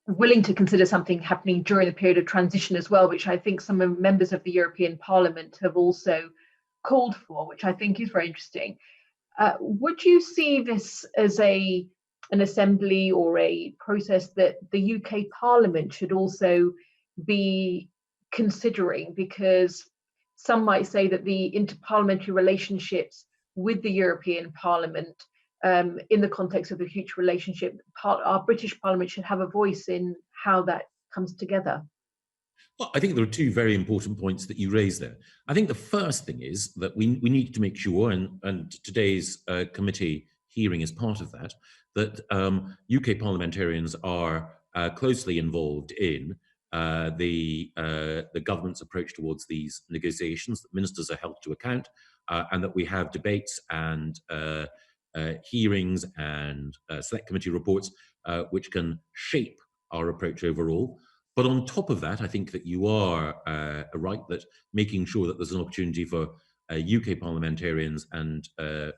willing to consider something happening during the period of transition as well, which I think some members of the European Parliament have also called for, which I think is very interesting. Would you see this as an assembly or a process that the UK Parliament should also be considering? Because some might say that the inter-parliamentary relationships with the European Parliament, in the context of the future relationship, our British Parliament should have a voice in how that comes together. Well, I think there are two very important points that you raise there. I think the first thing is that we need to make sure, and today's committee hearing is part of that, that UK parliamentarians are closely involved in the government's approach towards these negotiations, that ministers are held to account, and that we have debates and hearings and select committee reports which can shape our approach overall. But on top of that, I think that you are right that making sure that there's an opportunity for UK parliamentarians and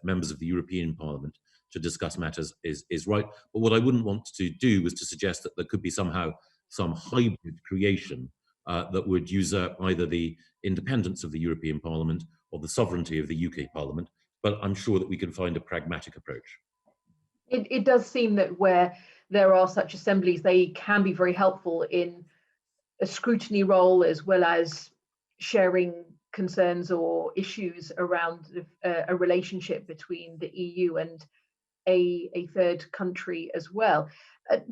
members of the European Parliament to discuss matters is right. But what I wouldn't want to do was to suggest that there could be somehow some hybrid creation that would usurp either the independence of the European Parliament or the sovereignty of the UK Parliament. But I'm sure that we can find a pragmatic approach. It does seem that where there are such assemblies, they can be very helpful in a scrutiny role, as well as sharing concerns or issues around a relationship between the EU and a third country as well.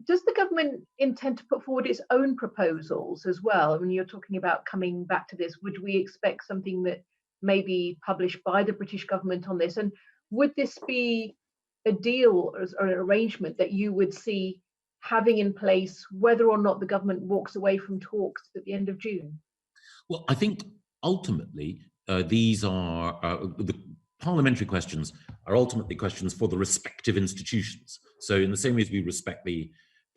Does the government intend to put forward its own proposals as well? When you're talking about coming back to this, would we expect something that may be published by the British government on this? And would this be a deal or an arrangement that you would see having in place whether or not the government walks away from talks at the end of June? Well, I think ultimately these are the parliamentary questions are ultimately questions for the respective institutions. So in the same way as we respect the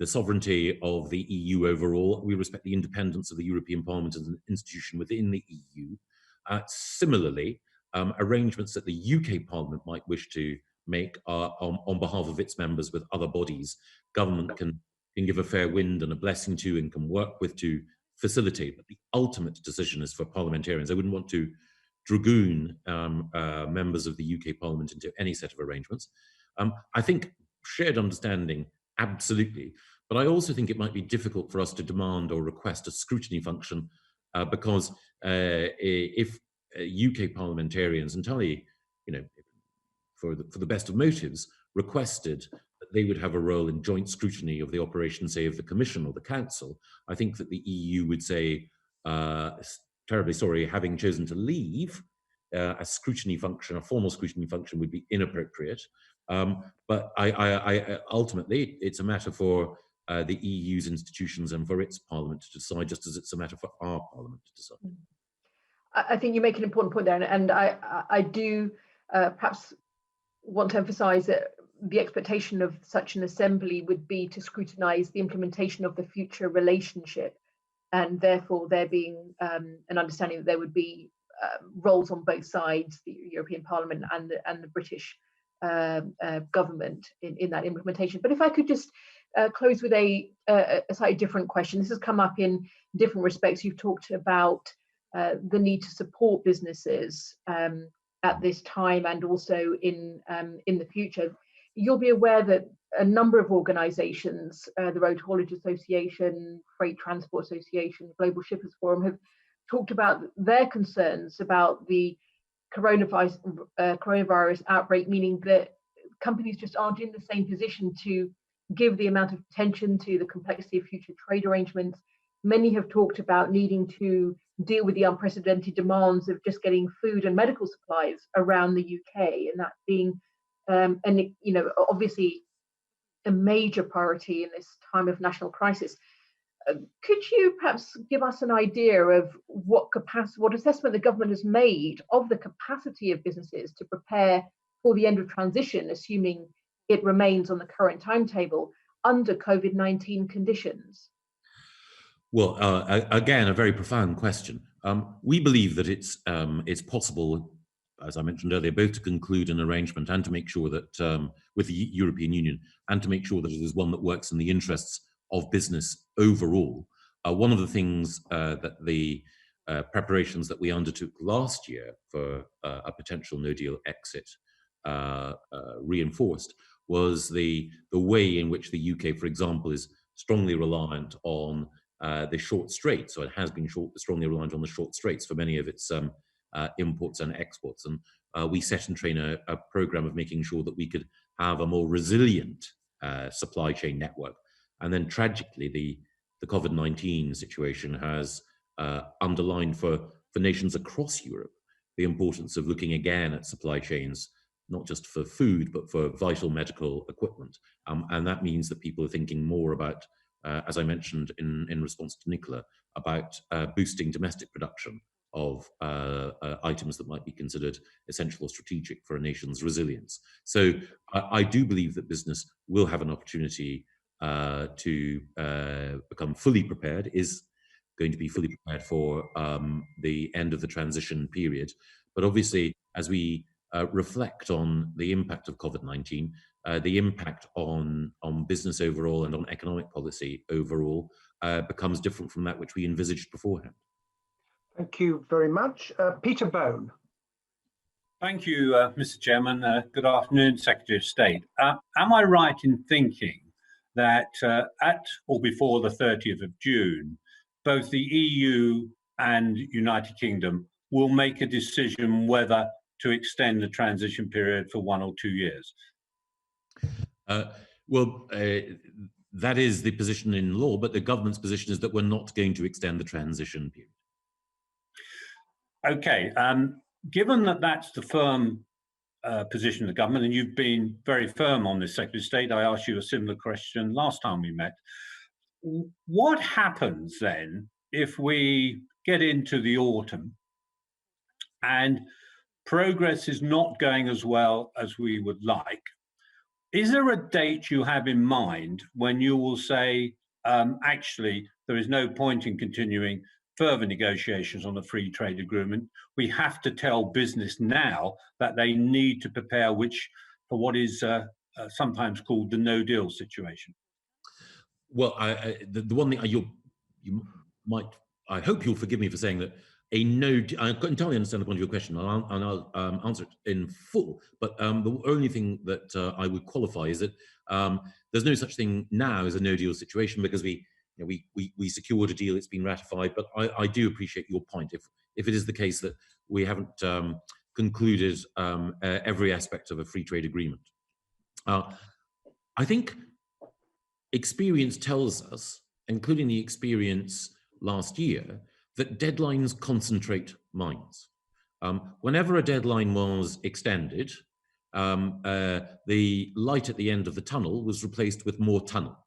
sovereignty of the EU overall, we respect the independence of the European Parliament as an institution within the EU. Similarly, arrangements that the UK Parliament might wish to make on behalf of its members with other bodies. Government can give a fair wind and a blessing to, and can work with to facilitate. But the ultimate decision is for parliamentarians. I wouldn't want to dragoon members of the UK Parliament into any set of arrangements. I think shared understanding, absolutely. But I also think it might be difficult for us to demand or request a scrutiny function because if UK parliamentarians entirely, for the best of motives, requested that they would have a role in joint scrutiny of the operation, say, of the Commission or the Council, I think that the EU would say, terribly sorry, having chosen to leave, a scrutiny function, a formal scrutiny function would be inappropriate. But I ultimately, it's a matter for the EU's institutions and for its parliament to decide, just as it's a matter for our parliament to decide. I think you make an important point there, and I do perhaps want to emphasise that the expectation of such an assembly would be to scrutinise the implementation of the future relationship, and therefore there being an understanding that there would be roles on both sides, the European Parliament and the British government in that implementation. But if I could just close with a slightly different question. This has come up in different respects. You've talked about the need to support businesses at this time and also in the future. You'll be aware that a number of organisations, the Road Haulage Association, Freight Transport Association, Global Shippers Forum, have talked about their concerns about the coronavirus outbreak, meaning that companies just aren't in the same position to give the amount of attention to the complexity of future trade arrangements. Many have talked about needing to deal with the unprecedented demands of just getting food and medical supplies around the UK, and that being, obviously a major priority in this time of national crisis. Could you perhaps give us an idea of what assessment the government has made of the capacity of businesses to prepare for the end of transition, assuming it remains on the current timetable, under COVID-19 conditions? Well, again, a very profound question. We believe that it's possible, as I mentioned earlier, both to conclude an arrangement and to make sure that with the European Union, and to make sure that it is one that works in the interests of business overall. One of the things that the preparations that we undertook last year for a potential no-deal exit reinforced was the way in which the UK, for example, is strongly reliant on the short strait. So it has been strongly reliant on the short straits for many of its imports and exports. And we set in train a program of making sure that we could have a more resilient supply chain network. And then tragically, the COVID-19 situation has underlined for nations across Europe the importance of looking again at supply chains, not just for food, but for vital medical equipment. And that means that people are thinking more about, as I mentioned in response to Nicola, about boosting domestic production of items that might be considered essential or strategic for a nation's resilience. So I do believe that business will have an opportunity to become fully prepared, is going to be fully prepared for the end of the transition period. But obviously, as we reflect on the impact of COVID-19, the impact on business overall and on economic policy overall becomes different from that which we envisaged beforehand. Thank you very much. Peter Bone. Thank you, Mr. Chairman. Good afternoon, Secretary of State. Am I right in thinking that at or before the 30th of June, both the EU and United Kingdom will make a decision whether to extend the transition period for 1 or 2 years? That is the position in law, but the government's position is that we're not going to extend the transition period. Okay, given that that's the firm position of the government, and you've been very firm on this, Secretary of State, I asked you a similar question last time we met. What happens then if we get into the autumn and progress is not going as well as we would like? Is there a date you have in mind when you will say, actually, there is no point in continuing further negotiations on a free trade agreement? We have to tell business now that they need to prepare which for what is sometimes called the no deal situation? Well, the one thing you might, I hope you'll forgive me for saying that I entirely understand the point of your question, and I'll answer it in full. But the only thing that I would qualify is that there's no such thing now as a no deal situation, because we secured a deal, it's been ratified. But I do appreciate your point. If it is the case that we haven't concluded every aspect of a free trade agreement, I think experience tells us, including the experience last year, that deadlines concentrate minds. Whenever a deadline was extended, the light at the end of the tunnel was replaced with more tunnel.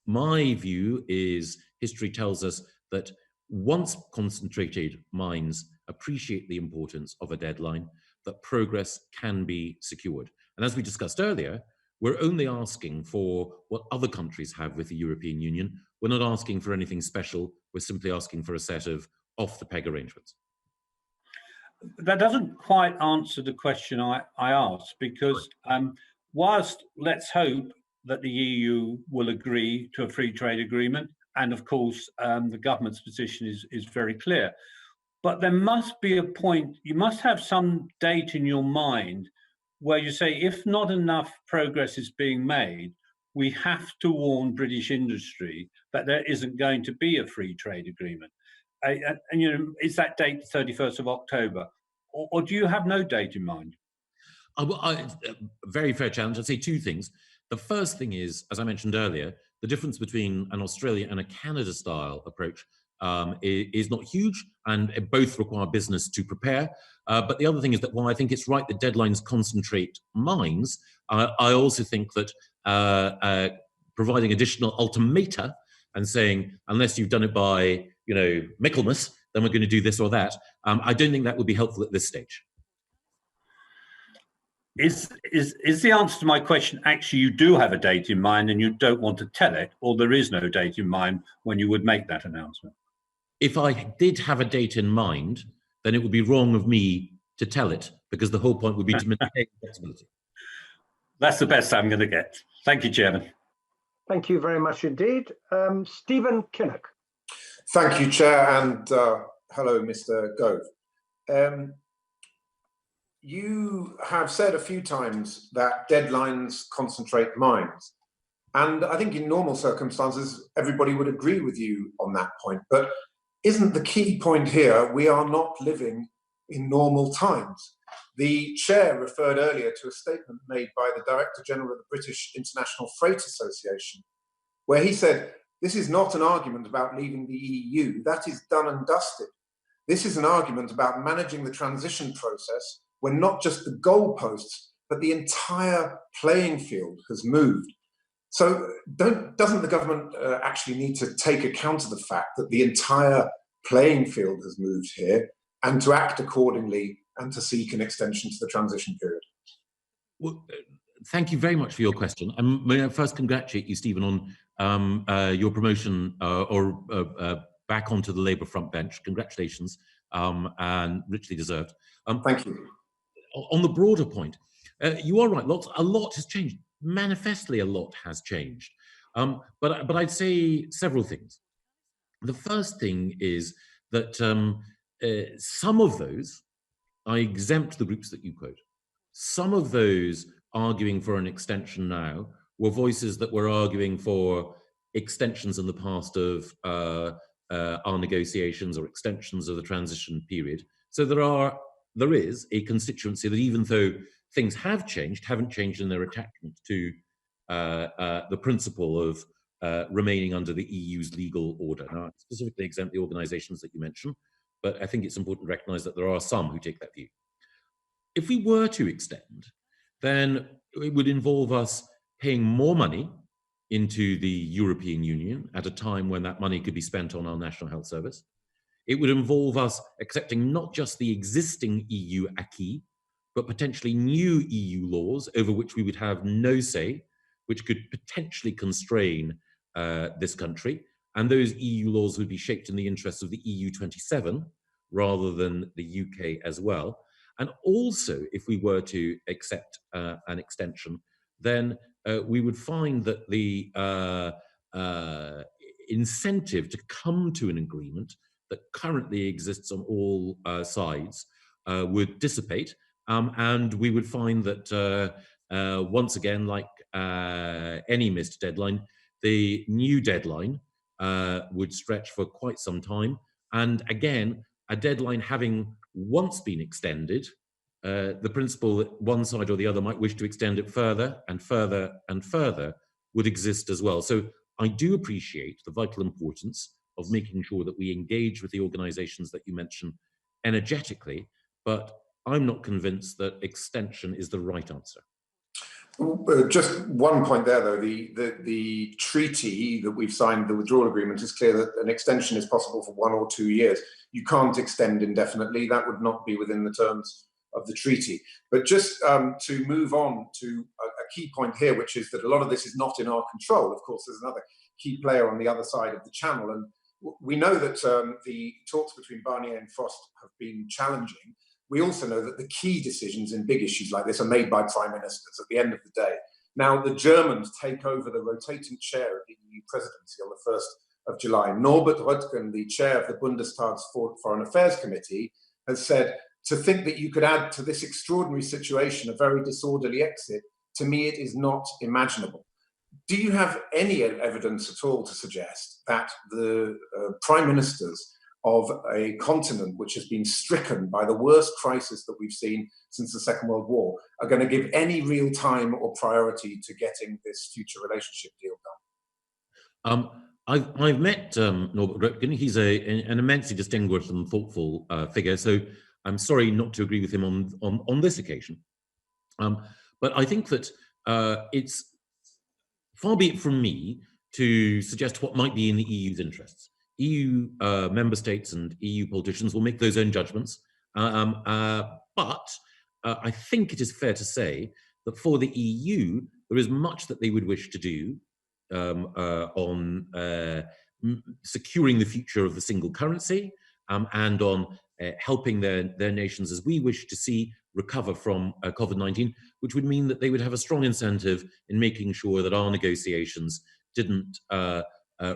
My view is history tells us that once concentrated minds appreciate the importance of a deadline, that progress can be secured. And as we discussed earlier, we're only asking for what other countries have with the European Union. We're not asking for anything special. We're simply asking for a set of off-the-peg arrangements. That doesn't quite answer the question I asked, because whilst let's hope that the EU will agree to a free trade agreement, and of course the government's position is very clear, but there must be a point, you must have some date in your mind where you say, if not enough progress is being made, we have to warn British industry that there isn't going to be a free trade agreement. And is that date the 31st of October? Or do you have no date in mind? Very fair challenge. I'd say two things. The first thing is, as I mentioned earlier, the difference between an Australia and a Canada style approach is not huge, and both require business to prepare. But the other thing is that while I think it's right that deadlines concentrate minds, I also think that providing additional ultimata and saying, unless you've done it by, Michaelmas, then we're going to do this or that, I don't think that would be helpful at this stage. Is the answer to my question actually you do have a date in mind and you don't want to tell it, or there is no date in mind when you would make that announcement? If I did have a date in mind, then it would be wrong of me to tell it, because the whole point would be to maintain flexibility. That's the best I'm going to get. Thank you, Chairman. Thank you very much indeed. Stephen Kinnock. Thank you, Chair, and hello, Mr. Gove. You have said a few times that deadlines concentrate minds. And I think in normal circumstances, everybody would agree with you on that point. But isn't the key point here, we are not living in normal times? The chair referred earlier to a statement made by the Director General of the British International Freight Association, where he said, this is not an argument about leaving the EU. That is done and dusted. This is an argument about managing the transition process when not just the goalposts, but the entire playing field has moved. So doesn't the government actually need to take account of the fact that the entire playing field has moved here, and to act accordingly and to seek an extension to the transition period? Well, thank you very much for your question. May I first congratulate you, Stephen, on your promotion back onto the Labour front bench. Congratulations, and richly deserved. Thank you. On the broader point, you are right. A lot has changed. Manifestly, a lot has changed. But I'd say several things. The first thing is that some of those, I exempt the groups that you quote. Some of those arguing for an extension now were voices that were arguing for extensions in the past of our negotiations or extensions of the transition period. So there is a constituency that, even though things have changed, haven't changed in their attachment to the principle of remaining under the EU's legal order. Now, I specifically exempt the organisations that you mentioned, but I think it's important to recognise that there are some who take that view. If we were to extend, then it would involve us paying more money into the European Union at a time when that money could be spent on our National Health Service. It would involve us accepting not just the existing EU acquis, but potentially new EU laws over which we would have no say, which could potentially constrain this country. And those EU laws would be shaped in the interests of the EU 27 rather than the UK as well. And also, if we were to accept an extension, then we would find that the incentive to come to an agreement that currently exists on all sides would dissipate, and we would find that once again, like any missed deadline, the new deadline would stretch for quite some time. And again, a deadline having once been extended, the principle that one side or the other might wish to extend it further and further and further would exist as well. So I do appreciate the vital importance of making sure that we engage with the organizations that you mentioned energetically, but I'm not convinced that extension is the right answer. Just one point there, though. The treaty that we've signed, the withdrawal agreement, is clear that an extension is possible for 1 or 2 years. You can't extend indefinitely. That would not be within the terms of the treaty. But just to move on to a key point here, which is that a lot of this is not in our control. Of course, there's another key player on the other side of the channel. And we know that the talks between Barnier and Frost have been challenging. We also know that the key decisions in big issues like this are made by prime ministers at the end of the day. Now, the Germans take over the rotating chair of the EU presidency on the 1st of July. Norbert Röttgen, the chair of the Bundestag's Foreign Affairs Committee, has said, to think that you could add to this extraordinary situation a very disorderly exit, to me, it is not imaginable. Do you have any evidence at all to suggest that the prime ministers of a continent which has been stricken by the worst crisis that we've seen since the Second World War are going to give any real time or priority to getting this future relationship deal done? I've met Norbert Röttgen. He's an immensely distinguished and thoughtful figure, so I'm sorry not to agree with him on this occasion. But I think that it's far be it from me to suggest what might be in the EU's interests. EU member states and EU politicians will make those own judgments. But I think it is fair to say that for the EU, there is much that they would wish to do on securing the future of the single currency and on helping their nations, as we wish to see, recover from COVID-19, which would mean that they would have a strong incentive in making sure that our negotiations didn't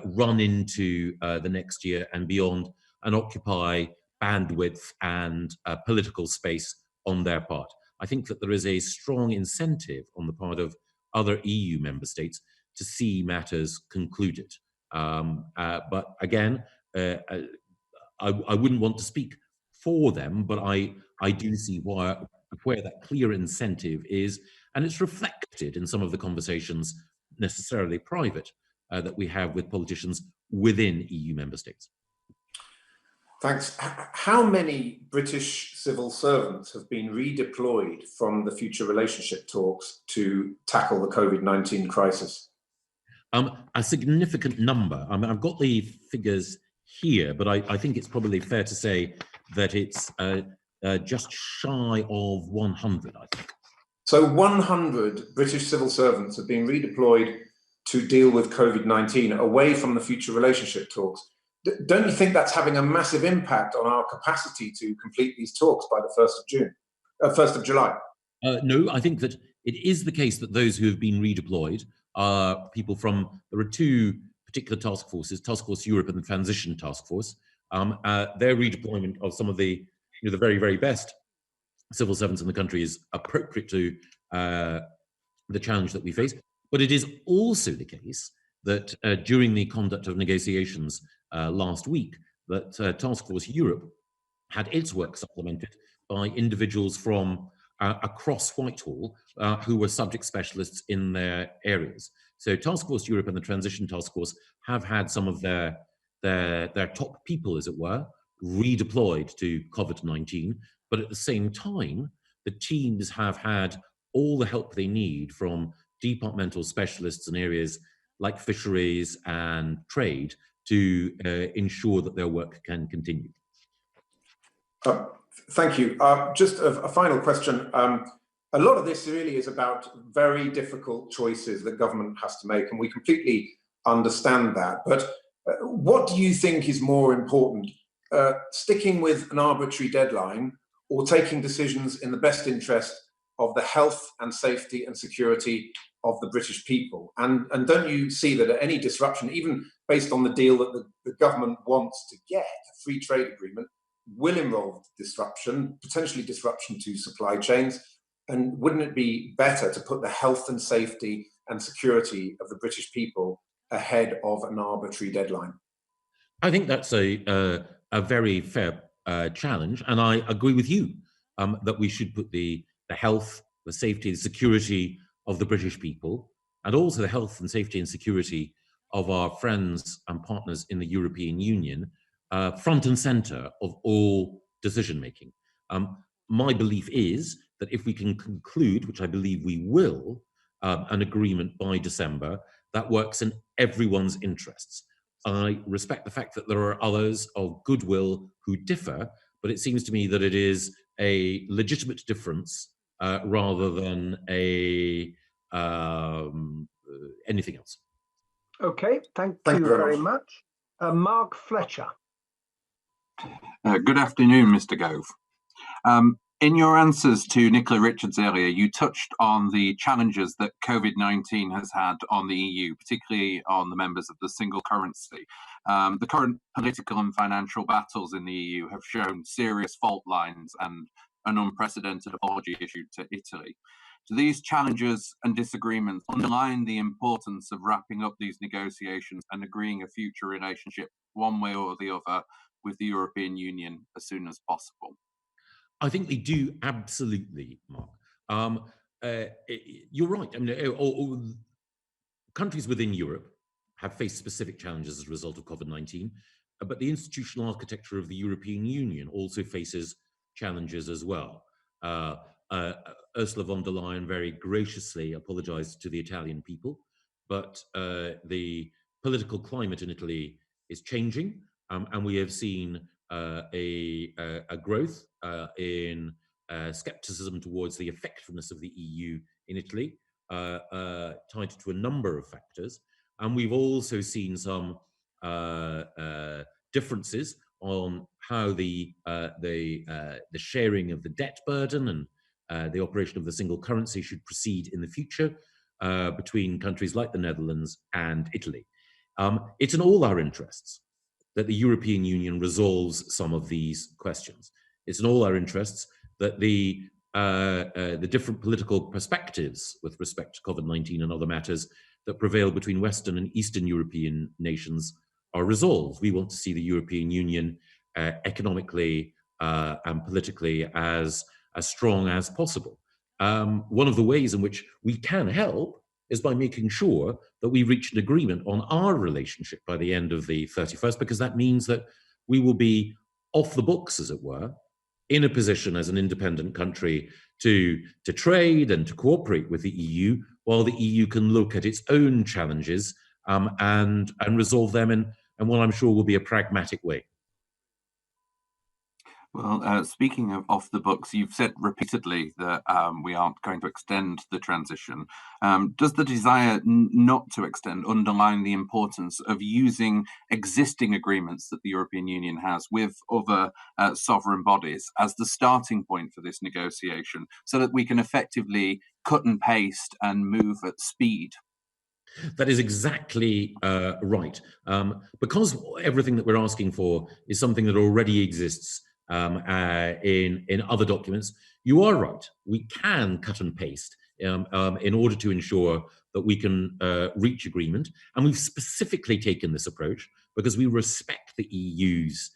run into the next year and beyond and occupy bandwidth and political space on their part. I think that there is a strong incentive on the part of other EU member states to see matters concluded. But again, I wouldn't want to speak for them, but I do see where that clear incentive is, and it's reflected in some of the conversations, necessarily private, that we have with politicians within EU member states. Thanks. How many British civil servants have been redeployed from the future relationship talks to tackle the COVID-19 crisis? A significant number. I mean, I've got the figures here, but I think it's probably fair to say that it's just shy of 100, I think. So 100 British civil servants have been redeployed to deal with COVID-19 away from the future relationship talks. Don't you think that's having a massive impact on our capacity to complete these talks by the 1st of July? No, I think that it is the case that those who have been redeployed are people from, there are two particular task forces, Task Force Europe and the Transition Task Force. Their redeployment of some of the, the very, very best civil servants in the country is appropriate to the challenge that we face. But it is also the case that during the conduct of negotiations last week, that Task Force Europe had its work supplemented by individuals from across Whitehall who were subject specialists in their areas. So Task Force Europe and the Transition Task Force have had some of their top people, as it were, redeployed to COVID-19, but at the same time, the teams have had all the help they need from departmental specialists in areas like fisheries and trade to ensure that their work can continue. Thank you. Just a final question. A lot of this really is about very difficult choices that government has to make, and we completely understand that. But what do you think is more important, sticking with an arbitrary deadline or taking decisions in the best interest of the health and safety and security of the British people? And don't you see that any disruption, even based on the deal that the government wants to get, a free trade agreement, will involve disruption, potentially disruption to supply chains? And wouldn't it be better to put the health and safety and security of the British people ahead of an arbitrary deadline? I think that's a very fair challenge, and I agree with you that we should put the health, the safety, the security of the British people, and also the health and safety and security of our friends and partners in the European Union front and centre of all decision making. My belief is that if we can conclude, which I believe we will, an agreement by December, that works in everyone's interests. I respect the fact that there are others of goodwill who differ, but it seems to me that it is a legitimate difference rather than anything else. Okay, thank you very much. Mark Fletcher. Good afternoon, Mr. Gove. In your answers to Nicola Richards earlier, you touched on the challenges that COVID-19 has had on the EU, particularly on the members of the single currency. The current political and financial battles in the EU have shown serious fault lines and an unprecedented apology issued to Italy. Do these challenges and disagreements underline the importance of wrapping up these negotiations and agreeing a future relationship one way or the other with the European Union as soon as possible? I think they do, absolutely, Mark. You're right. I mean, countries within Europe have faced specific challenges as a result of COVID-19, but the institutional architecture of the European Union also faces challenges as well. Ursula von der Leyen very graciously apologized to the Italian people, but the political climate in Italy is changing, and we have seen a growth in skepticism towards the effectiveness of the EU in Italy, tied to a number of factors. And we've also seen some differences on how the sharing of the debt burden and the operation of the single currency should proceed in the future between countries like the Netherlands and Italy. It's in all our interests that the European Union resolves some of these questions. It's in all our interests that the different political perspectives with respect to COVID-19 and other matters that prevail between Western and Eastern European nations are resolved. We want to see the European Union economically and politically as strong as possible. One of the ways in which we can help is by making sure that we reach an agreement on our relationship by the end of the 31st, because that means that we will be off the books, as it were, in a position as an independent country to trade and to cooperate with the EU, while the EU can look at its own challenges and resolve them in what I'm sure will be a pragmatic way. Well, speaking of off the books, you've said repeatedly that we aren't going to extend the transition. Does the desire not to extend underline the importance of using existing agreements that the European Union has with other sovereign bodies as the starting point for this negotiation, so that we can effectively cut and paste and move at speed? That is exactly right. Because everything that we're asking for is something that already exists in other documents, you are right. We can cut and paste in order to ensure that we can reach agreement. And we've specifically taken this approach because we respect the EU's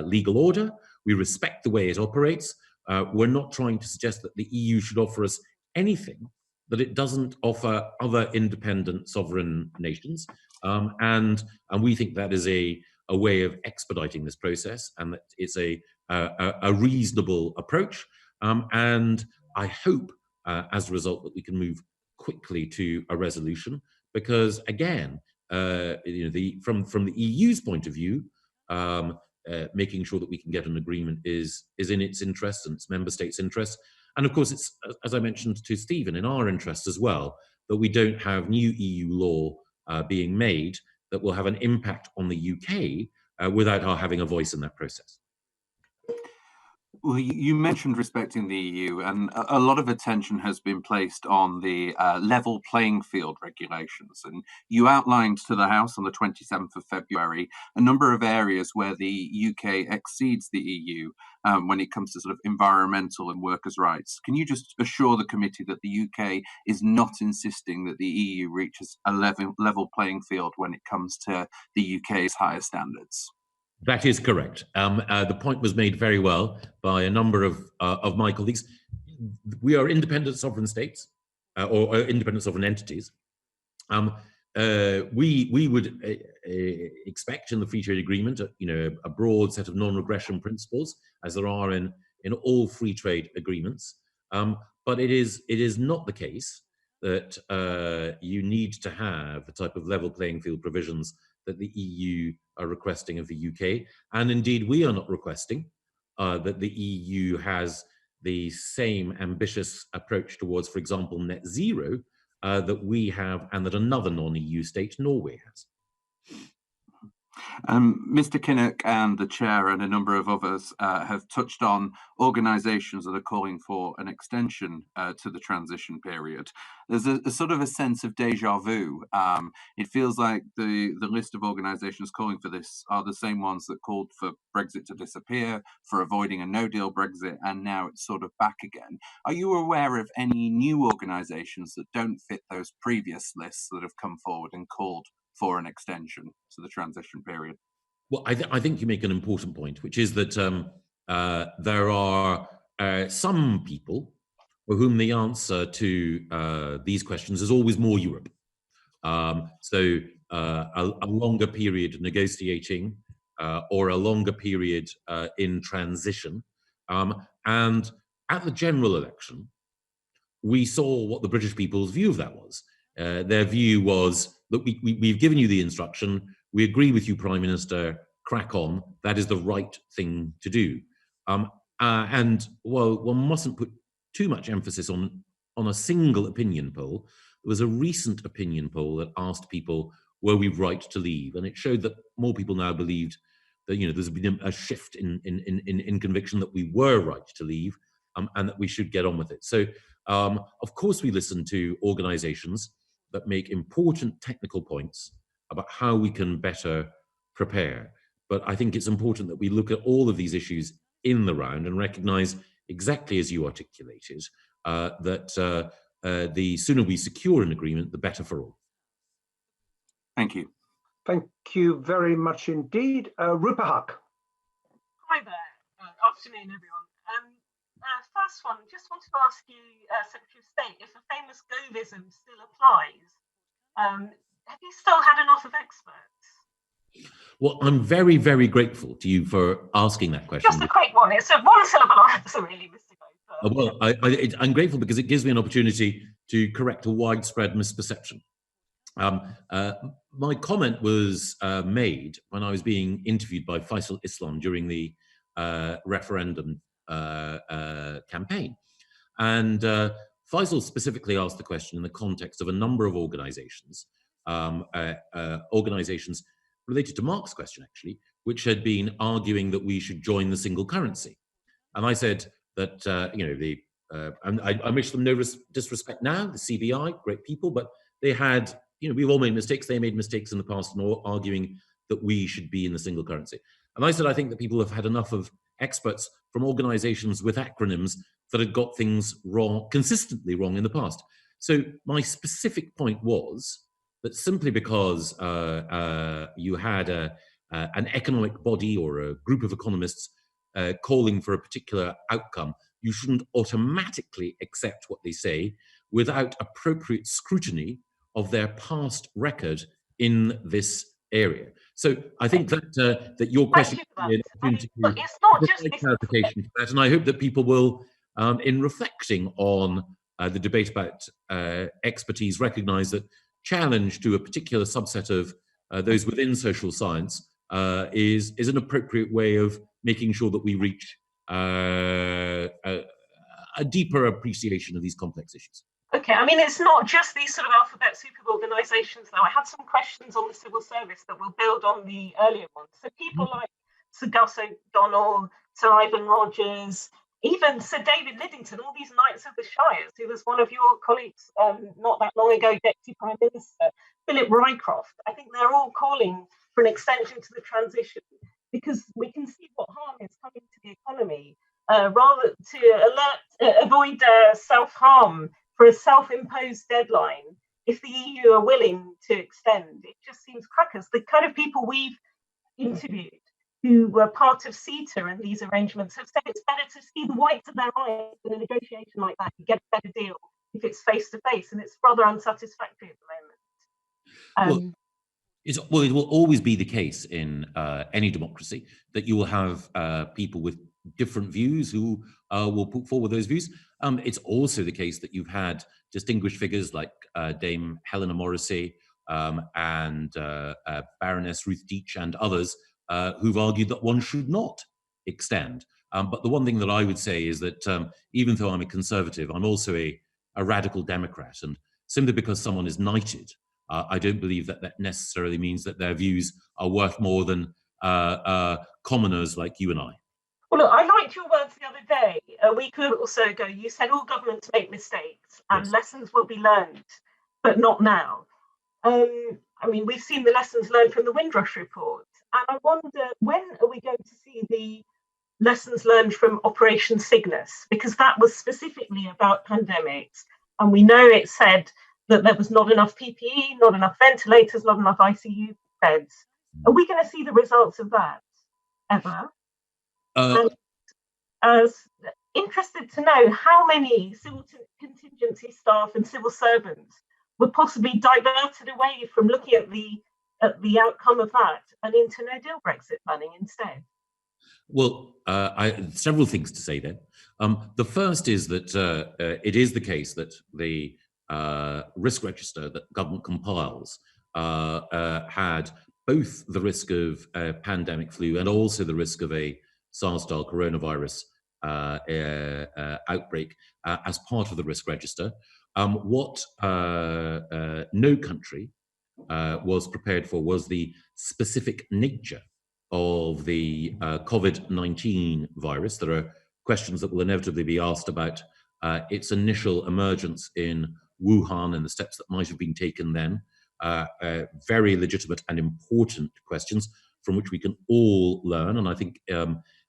legal order. We respect the way it operates. We're not trying to suggest that the EU should offer us anything that it doesn't offer other independent sovereign nations. And we think that is a way of expediting this process, and that it's a reasonable approach. And I hope, as a result, that we can move quickly to a resolution, because again, from the EU's point of view, making sure that we can get an agreement is in its interest and its member states' interest. And of course, it's, as I mentioned to Stephen, in our interest as well, that we don't have new EU law being made that will have an impact on the UK without our having a voice in that process. Well, you mentioned respecting the EU, and a lot of attention has been placed on the level playing field regulations. And you outlined to the House on the 27th of February a number of areas where the UK exceeds the EU when it comes to sort of environmental and workers' rights. Can you just assure the committee that the UK is not insisting that the EU reaches a level playing field when it comes to the UK's higher standards? That is correct. The point was made very well by a number of my colleagues. We are independent sovereign states or independent sovereign entities. We would expect in the free trade agreement, a broad set of non-regression principles, as there are in all free trade agreements. But it is not the case that you need to have the type of level playing field provisions that the EU are requesting of the UK. And indeed, we are not requesting that the EU has the same ambitious approach towards, for example, net zero that we have and that another non-EU state, Norway, has. Mr. Kinnock and the chair and a number of others have touched on organisations that are calling for an extension to the transition period. There's a sort of a sense of deja vu. It feels like the list of organisations calling for this are the same ones that called for Brexit to disappear, for avoiding a no-deal Brexit, and now it's sort of back again. Are you aware of any new organisations that don't fit those previous lists that have come forward and called for an extension to the transition period? Well, I think you make an important point, which is that there are some people for whom the answer to these questions is always more Europe. So a longer period of negotiating or a longer period in transition. And at the general election, we saw what the British people's view of that was. Their view was, look, we've given you the instruction, we agree with you, Prime Minister, crack on, that is the right thing to do. And while one mustn't put too much emphasis on a single opinion poll, there was a recent opinion poll that asked people, were we right to leave? And it showed that more people now believed that, there's been a shift in conviction that we were right to leave and that we should get on with it. So, of course, we listen to organizations that make important technical points about how we can better prepare. But I think it's important that we look at all of these issues in the round and recognize, exactly as you articulated, that the sooner we secure an agreement, the better for all. Thank you. Thank you very much indeed. Rupa Huck. Hi there. Afternoon, everyone. First one, just wanted to ask you, Secretary of State, if the famous Govism still applies. Have you still had enough of experts? Well, I'm very, very grateful to you for asking that question. Just a quick one. It's a one-syllable answer, really, Mr. Gove. Well, I'm grateful because it gives me an opportunity to correct a widespread misperception. My comment was made when I was being interviewed by Faisal Islam during the referendum campaign. And Faisal specifically asked the question in the context of a number of organizations, organizations related to Mark's question, actually, which had been arguing that we should join the single currency. And I said that, I wish them no disrespect now, the CBI, great people, but they had, we've all made mistakes. They made mistakes in the past and all arguing that we should be in the single currency. And I said, I think that people have had enough of experts from organizations with acronyms that had got things wrong, consistently wrong in the past. So my specific point was that simply because you had an economic body or a group of economists calling for a particular outcome, you shouldn't automatically accept what they say without appropriate scrutiny of their past record in this area. So I think that that your question is not just clarification for that, and I hope that people will, in reflecting on the debate about expertise, recognise that challenge to a particular subset of those within social science is an appropriate way of making sure that we reach a deeper appreciation of these complex issues. Okay, I mean, it's not just these sort of alphabet soup of organisations, though. I had some questions on the civil service that will build on the earlier ones. So people like Sir Gus O'Donnell, Sir Ivan Rogers, even Sir David Lidington, all these Knights of the Shires, who was one of your colleagues not that long ago, Deputy Prime Minister, Philip Rycroft. I think they're all calling for an extension to the transition because we can see what harm is coming to the economy. Rather to avoid self-harm for a self-imposed deadline, if the EU are willing to extend, it just seems crackers. The kind of people we've interviewed who were part of CETA and these arrangements have said it's better to see the whites of their eyes in a negotiation like that. You get a better deal if it's face-to-face, and it's rather unsatisfactory at the moment. Well, it will always be the case in any democracy that you will have people with different views who will put forward those views. It's also the case that you've had distinguished figures like Dame Helena Morrissey and Baroness Ruth Deach and others who've argued that one should not extend. But the one thing that I would say is that even though I'm a conservative, I'm also a radical Democrat. And simply because someone is knighted, I don't believe that that necessarily means that their views are worth more than commoners like you and I. Well, look, I liked your words the other day, a week or so ago. You said all governments make mistakes and lessons will be learned, but not now. I mean, we've seen the lessons learned from the Windrush report. And I wonder, when are we going to see the lessons learned from Operation Cygnus? Because that was specifically about pandemics. And we know it said that there was not enough PPE, not enough ventilators, not enough ICU beds. Are we going to see the results of that ever? As interested to know how many civil contingency staff and civil servants were possibly diverted away from looking at the outcome of that and into no-deal Brexit planning instead. Well, several things to say there. The first is that it is the case that the risk register that government compiles had both the risk of pandemic flu and also the risk of a SARS-style coronavirus outbreak as part of the risk register. What no country was prepared for was the specific nature of the COVID-19 virus. There are questions that will inevitably be asked about its initial emergence in Wuhan and the steps that might have been taken then. Very legitimate and important questions from which we can all learn, and I think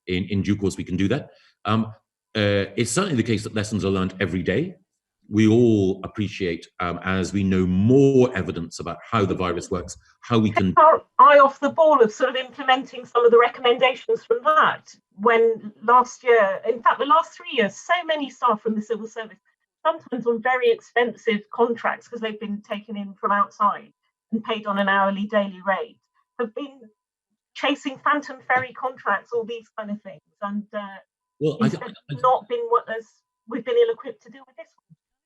in due course we can do that. It's certainly the case that lessons are learned every day. We all appreciate, as we know more evidence about how the virus works, how we can... Take our eye off the ball of sort of implementing some of the recommendations from that. When last year, in fact, the last 3 years, so many staff from the civil service, sometimes on very expensive contracts because they've been taken in from outside and paid on an hourly, daily rate, have been chasing phantom ferry contracts, all these kind of things, and not been what we've been ill-equipped to deal with this one.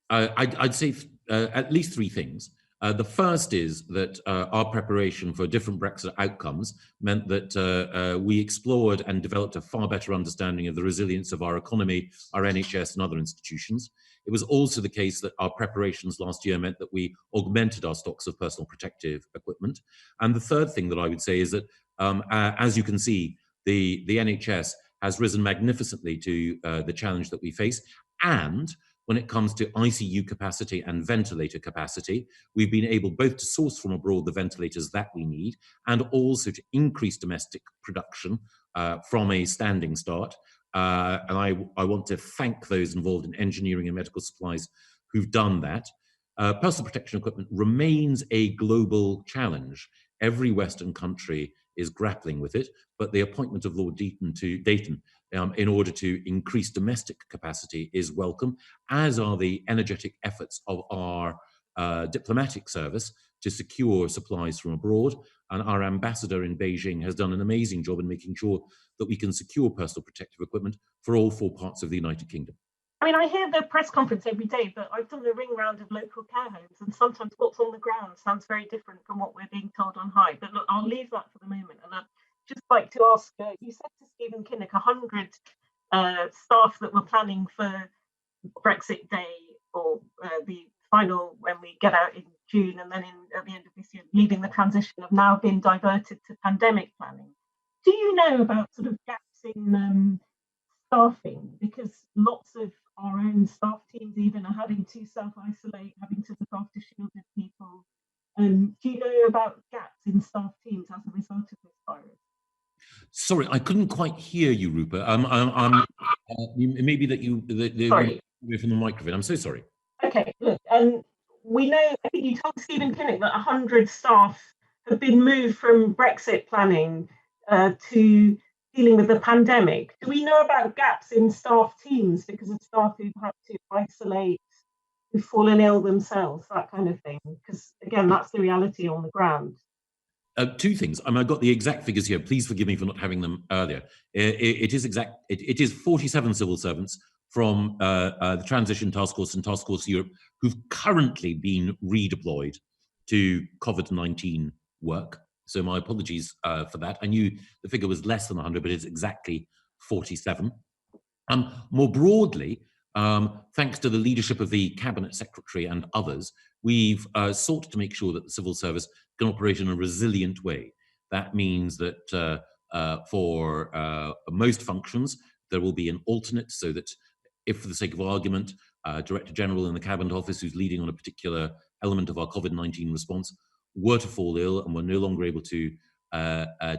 I'd say at least three things. The first is that our preparation for different Brexit outcomes meant that we explored and developed a far better understanding of the resilience of our economy, our NHS and other institutions. It was also the case that our preparations last year meant that we augmented our stocks of personal protective equipment. And the third thing that I would say is that, as you can see, the NHS has risen magnificently to the challenge that we face. And when it comes to ICU capacity and ventilator capacity, we've been able both to source from abroad the ventilators that we need and also to increase domestic production from a standing start. And I want to thank those involved in engineering and medical supplies who've done that. Personal protection equipment remains a global challenge. Every Western country is grappling with it, but the appointment of Lord Dayton in order to increase domestic capacity is welcome, as are the energetic efforts of our diplomatic service to secure supplies from abroad. And our ambassador in Beijing has done an amazing job in making sure that we can secure personal protective equipment for all 4 parts of the United Kingdom. I mean, I hear the press conference every day, but I've done a ring round of local care homes, and sometimes what's on the ground sounds very different from what we're being told on high. But look, I'll leave that for the moment. And I'd just like to ask, you said to Stephen Kinnock 100 staff that were planning for Brexit Day or the final when we get out in June and then at the end of this year, leaving the transition, have now been diverted to pandemic planning. Do you know about sort of gaps in staffing, because lots of our own staff teams even are having to self-isolate, having to look after shielded people. Do you know about gaps in staff teams as a result of this virus? Sorry, I couldn't quite hear you, Rupert. Maybe that you Sorry. away from the microphone. I'm so sorry. Okay, look, we know, I think you told Stephen Kinnock that 100 staff have been moved from Brexit planning to dealing with the pandemic. Do we know about gaps in staff teams because of staff who've had to isolate, who've fallen ill themselves, that kind of thing? Because again, that's the reality on the ground. Two things. I've got the exact figures here. Please forgive me for not having them earlier. It is 47 civil servants from the Transition Task Force and Task Force Europe who've currently been redeployed to COVID-19 work. So my apologies for that. I knew the figure was less than 100, but it's exactly 47. More broadly, thanks to the leadership of the Cabinet Secretary and others, we've sought to make sure that the civil service can operate in a resilient way. That means that for most functions, there will be an alternate, so that if, for the sake of argument, Director General in the Cabinet Office, who's leading on a particular element of our COVID-19 response, were to fall ill and were no longer able to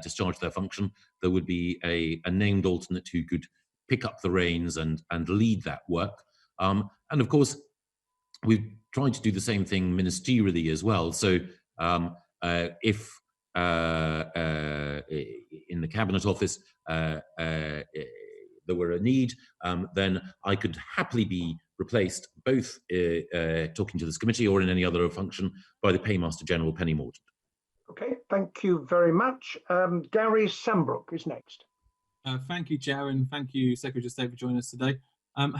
discharge their function, there would be a named alternate who could pick up the reins and lead that work. And of course, we've tried to do the same thing ministerially as well. So if in the Cabinet Office there were a need, then I could happily be replaced, both talking to this committee or in any other function, by the Paymaster General Penny Mordaunt. Okay, thank you very much. Gary Sambrook is next. Thank you, Chair, and thank you, Secretary of State, for joining us today.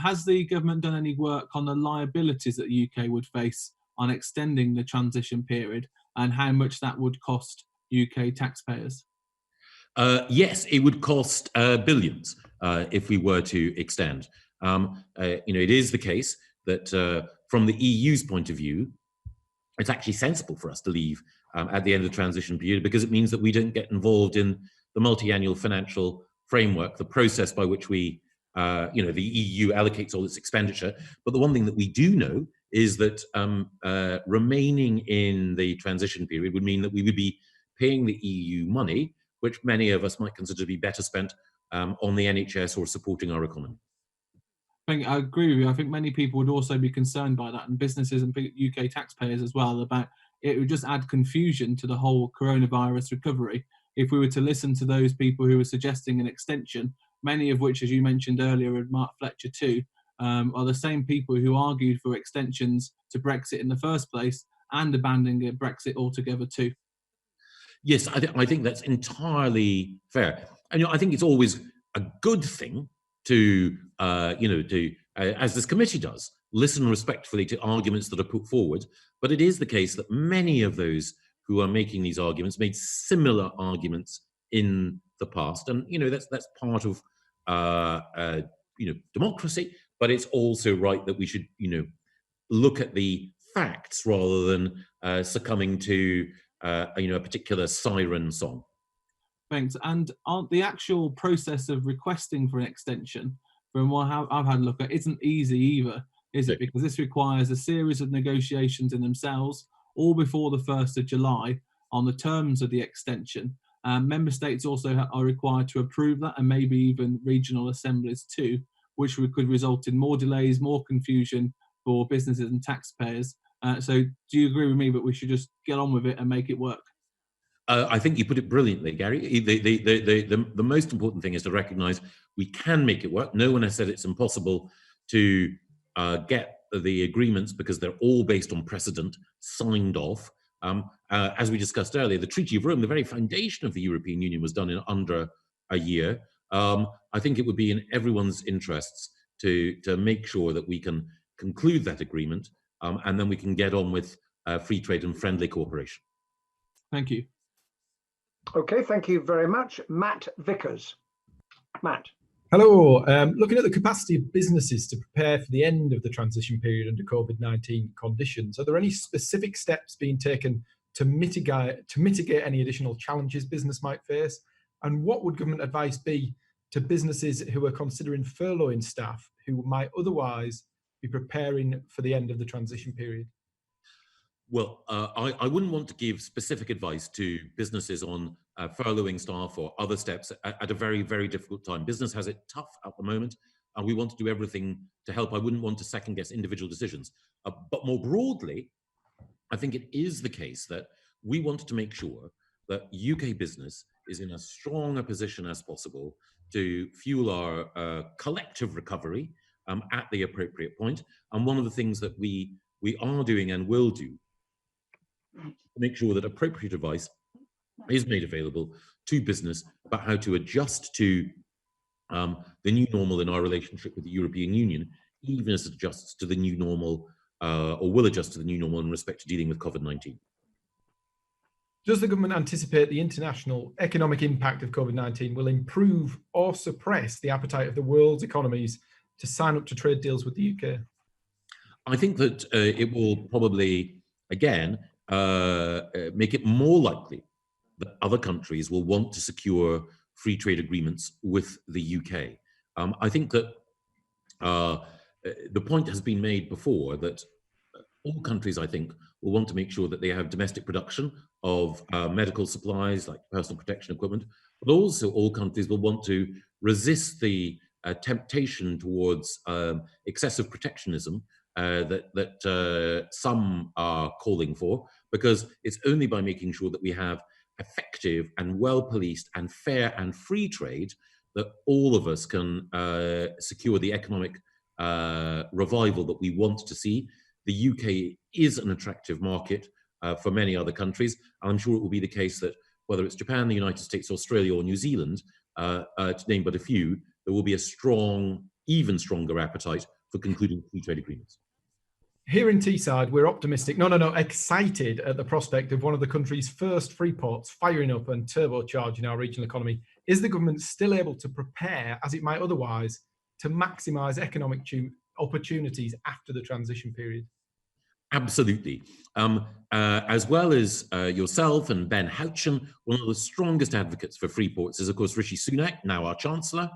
Has the government done any work on the liabilities that the UK would face on extending the transition period, and how much that would cost UK taxpayers? Yes, it would cost billions if we were to extend. It is the case that from the EU's point of view, it's actually sensible for us to leave at the end of the transition period, because it means that we don't get involved in the multi-annual financial framework, the process by which we, the EU allocates all its expenditure. But the one thing that we do know is that remaining in the transition period would mean that we would be paying the EU money, which many of us might consider to be better spent on the NHS or supporting our economy. I agree with you. I think many people would also be concerned by that, and businesses and UK taxpayers as well, about it would just add confusion to the whole coronavirus recovery if we were to listen to those people who were suggesting an extension, many of which, as you mentioned earlier, and Mark Fletcher too, are the same people who argued for extensions to Brexit in the first place and abandoning Brexit altogether too. Yes, I think that's entirely fair. And I think it's always a good thing to, as this committee does, listen respectfully to arguments that are put forward. But it is the case that many of those who are making these arguments made similar arguments in the past, and that's part of democracy. But it's also right that we should look at the facts rather than succumbing to a particular siren song. Thanks. And the actual process of requesting for an extension, from what I've had a look at, isn't easy either, is it? Because this requires a series of negotiations in themselves, all before the 1st of July, on the terms of the extension. Member states also are required to approve that, and maybe even regional assemblies too, which could result in more delays, more confusion for businesses and taxpayers. So do you agree with me that we should just get on with it and make it work? I think you put it brilliantly, Gary. The most important thing is to recognise we can make it work. No one has said it's impossible to get the agreements, because they're all based on precedent, signed off. As we discussed earlier, the Treaty of Rome, the very foundation of the European Union, was done in under a year. I think it would be in everyone's interests to make sure that we can conclude that agreement, and then we can get on with free trade and friendly cooperation. Thank you. Okay, thank you very much. Matt Vickers. Matt. Hello. Looking at the capacity of businesses to prepare for the end of the transition period under COVID-19 conditions, are there any specific steps being taken to mitigate any additional challenges business might face? And what would government advice be to businesses who are considering furloughing staff who might otherwise be preparing for the end of the transition period? Well, I wouldn't want to give specific advice to businesses on furloughing staff or other steps at a very, very difficult time. Business has it tough at the moment, and we want to do everything to help. I wouldn't want to second guess individual decisions. But more broadly, I think it is the case that we want to make sure that UK business is in as strong a position as possible to fuel our collective recovery at the appropriate point. And one of the things that we are doing and will do to make sure that appropriate advice is made available to business about how to adjust to the new normal in our relationship with the European Union, even as it adjusts to the new normal or will adjust to the new normal in respect to dealing with COVID-19. Does the government anticipate the international economic impact of COVID-19 will improve or suppress the appetite of the world's economies to sign up to trade deals with the UK? I think that it will probably, again, make it more likely that other countries will want to secure free trade agreements with the UK. I think that the point has been made before that all countries, I think, will want to make sure that they have domestic production of medical supplies like personal protection equipment, but also all countries will want to resist the temptation towards excessive protectionism that some are calling for, because it's only by making sure that we have effective and well-policed and fair and free trade that all of us can secure the economic revival that we want to see. The UK is an attractive market for many other countries, and I'm sure it will be the case that whether it's Japan, the United States, Australia, or New Zealand, to name but a few, there will be a strong, even stronger appetite for concluding free trade agreements. Here in Teesside, we're optimistic, excited at the prospect of one of the country's first free ports firing up and turbocharging our regional economy. Is the government still able to prepare, as it might otherwise, to maximise economic opportunities after the transition period? Absolutely. As well as yourself and Ben Houchen, one of the strongest advocates for free ports is, of course, Rishi Sunak, now our Chancellor.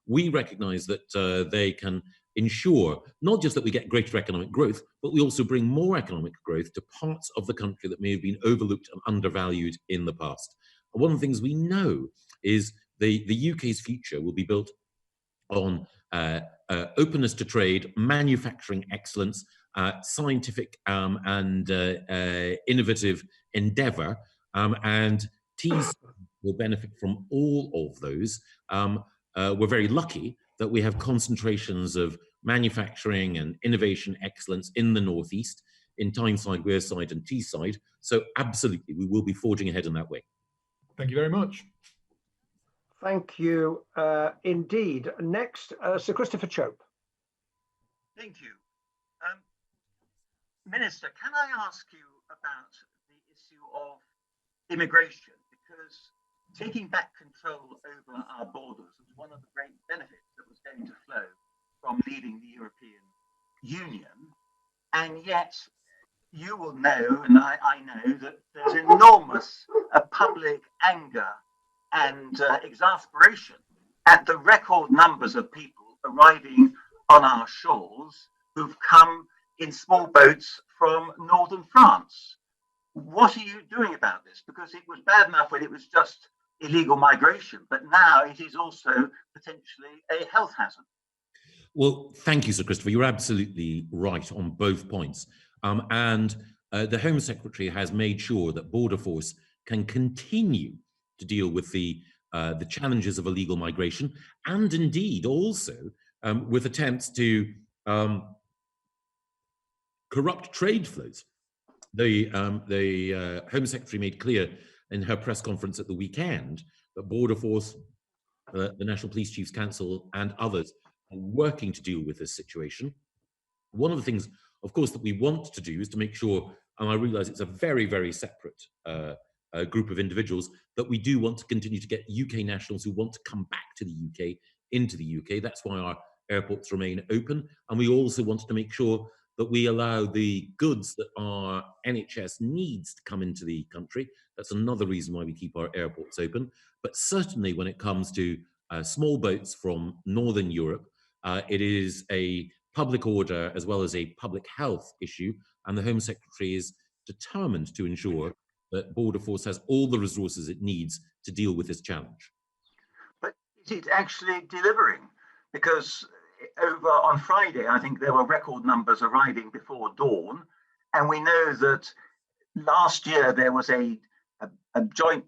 We recognise that they can ensure not just that we get greater economic growth, but we also bring more economic growth to parts of the country that may have been overlooked and undervalued in the past. And one of the things we know is the UK's future will be built on openness to trade, manufacturing excellence, scientific and innovative endeavour, and Teesside will benefit from all of those. We're very lucky that we have concentrations of manufacturing and innovation excellence in the Northeast, in Tyneside, Wearside and Teesside. So absolutely, we will be forging ahead in that way. Thank you very much. Thank you indeed. Next, Sir Christopher Chope. Thank you. Minister, can I ask you about the issue of immigration? Because taking back control over our borders was one of the great benefits that was going to flow from leaving the European Union. And yet you will know, and I know, that there's enormous public anger and exasperation at the record numbers of people arriving on our shores who've come in small boats from northern France. What are you doing about this? Because it was bad enough when it was just illegal migration, but now it is also potentially a health hazard. Well, thank you, Sir Christopher. You're absolutely right on both points. And the Home Secretary has made sure that Border Force can continue to deal with the challenges of illegal migration, and indeed also with attempts to corrupt trade flows. The Home Secretary made clear in her press conference at the weekend that Border Force, the National Police Chiefs Council and others are working to deal with this situation. One of the things, of course, that we want to do is to make sure, and I realise it's a very, very separate group of individuals, that we do want to continue to get UK nationals who want to come back to the UK into the UK. That's why our airports remain open. And we also want to make sure that we allow the goods that our NHS needs to come into the country. That's another reason why we keep our airports open. But certainly when it comes to small boats from Northern Europe. It is a public order as well as a public health issue, and the Home Secretary is determined to ensure that Border Force has all the resources it needs to deal with this challenge. But is it actually delivering? Because over on Friday, I think there were record numbers arriving before dawn, and we know that last year there was a joint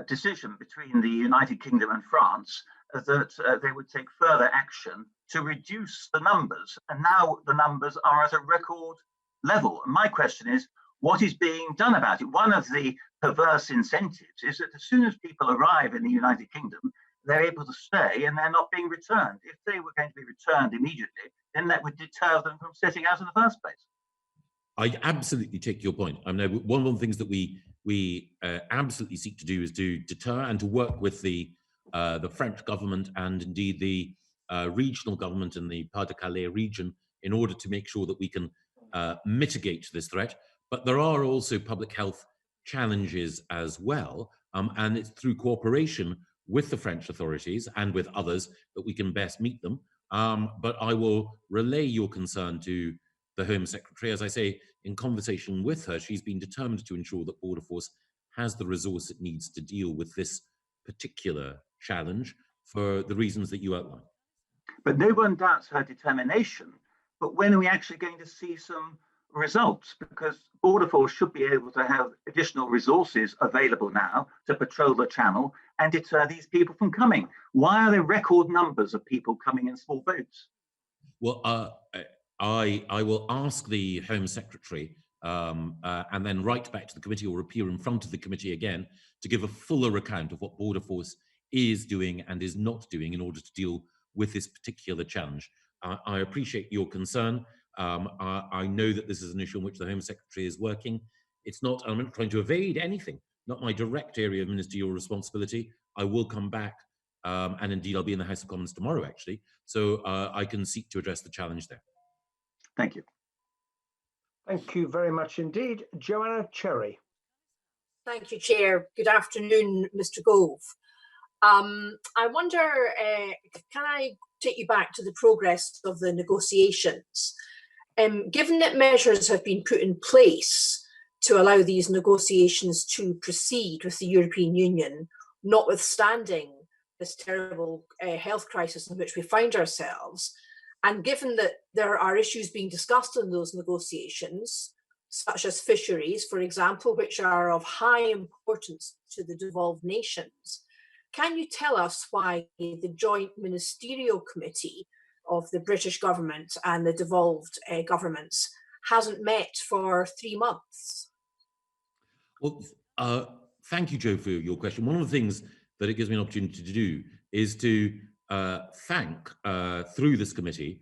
decision between the United Kingdom and France that they would take further action to reduce the numbers, and now the numbers are at a record level. And my question is, what is being done about it? One of the perverse incentives is that as soon as people arrive in the United Kingdom, they're able to stay and they're not being returned. If they were going to be returned immediately, then that would deter them from setting out in the first place. I absolutely take your point. I mean, one of the things that we absolutely seek to do is to deter and to work with the French government and indeed the regional government in the Pas-de-Calais region in order to make sure that we can mitigate this threat. But there are also public health challenges as well, and it's through cooperation with the French authorities and with others that we can best meet them. But I will relay your concern to the Home Secretary. As I say, in conversation with her, she's been determined to ensure that Border Force has the resource it needs to deal with this particular challenge for the reasons that you outlined. But no one doubts her determination. But when are we actually going to see some results? Because Border Force should be able to have additional resources available now to patrol the channel and deter these people from coming. Why are there record numbers of people coming in small boats? Well, I will ask the Home Secretary and then write back to the committee or appear in front of the committee again to give a fuller account of what Border Force is doing and is not doing in order to deal with this particular challenge. I appreciate your concern. I know that this is an issue on which the Home Secretary is working. It's not, I'm not trying to evade anything, not my direct area of ministerial responsibility. I will come back, and indeed I'll be in the House of Commons tomorrow, actually, so I can seek to address the challenge there. Thank you. Thank you very much indeed. Joanna Cherry. Thank you, Chair. Good afternoon, Mr. Gove. I wonder, can I take you back to the progress of the negotiations? Given that measures have been put in place to allow these negotiations to proceed with the European Union, notwithstanding this terrible health crisis in which we find ourselves, and given that there are issues being discussed in those negotiations, such as fisheries, for example, which are of high importance to the devolved nations, can you tell us why the Joint Ministerial Committee of the British government and the devolved governments hasn't met for 3 months? Well, thank you, Joe, for your question. One of the things that it gives me an opportunity to do is to thank, through this committee,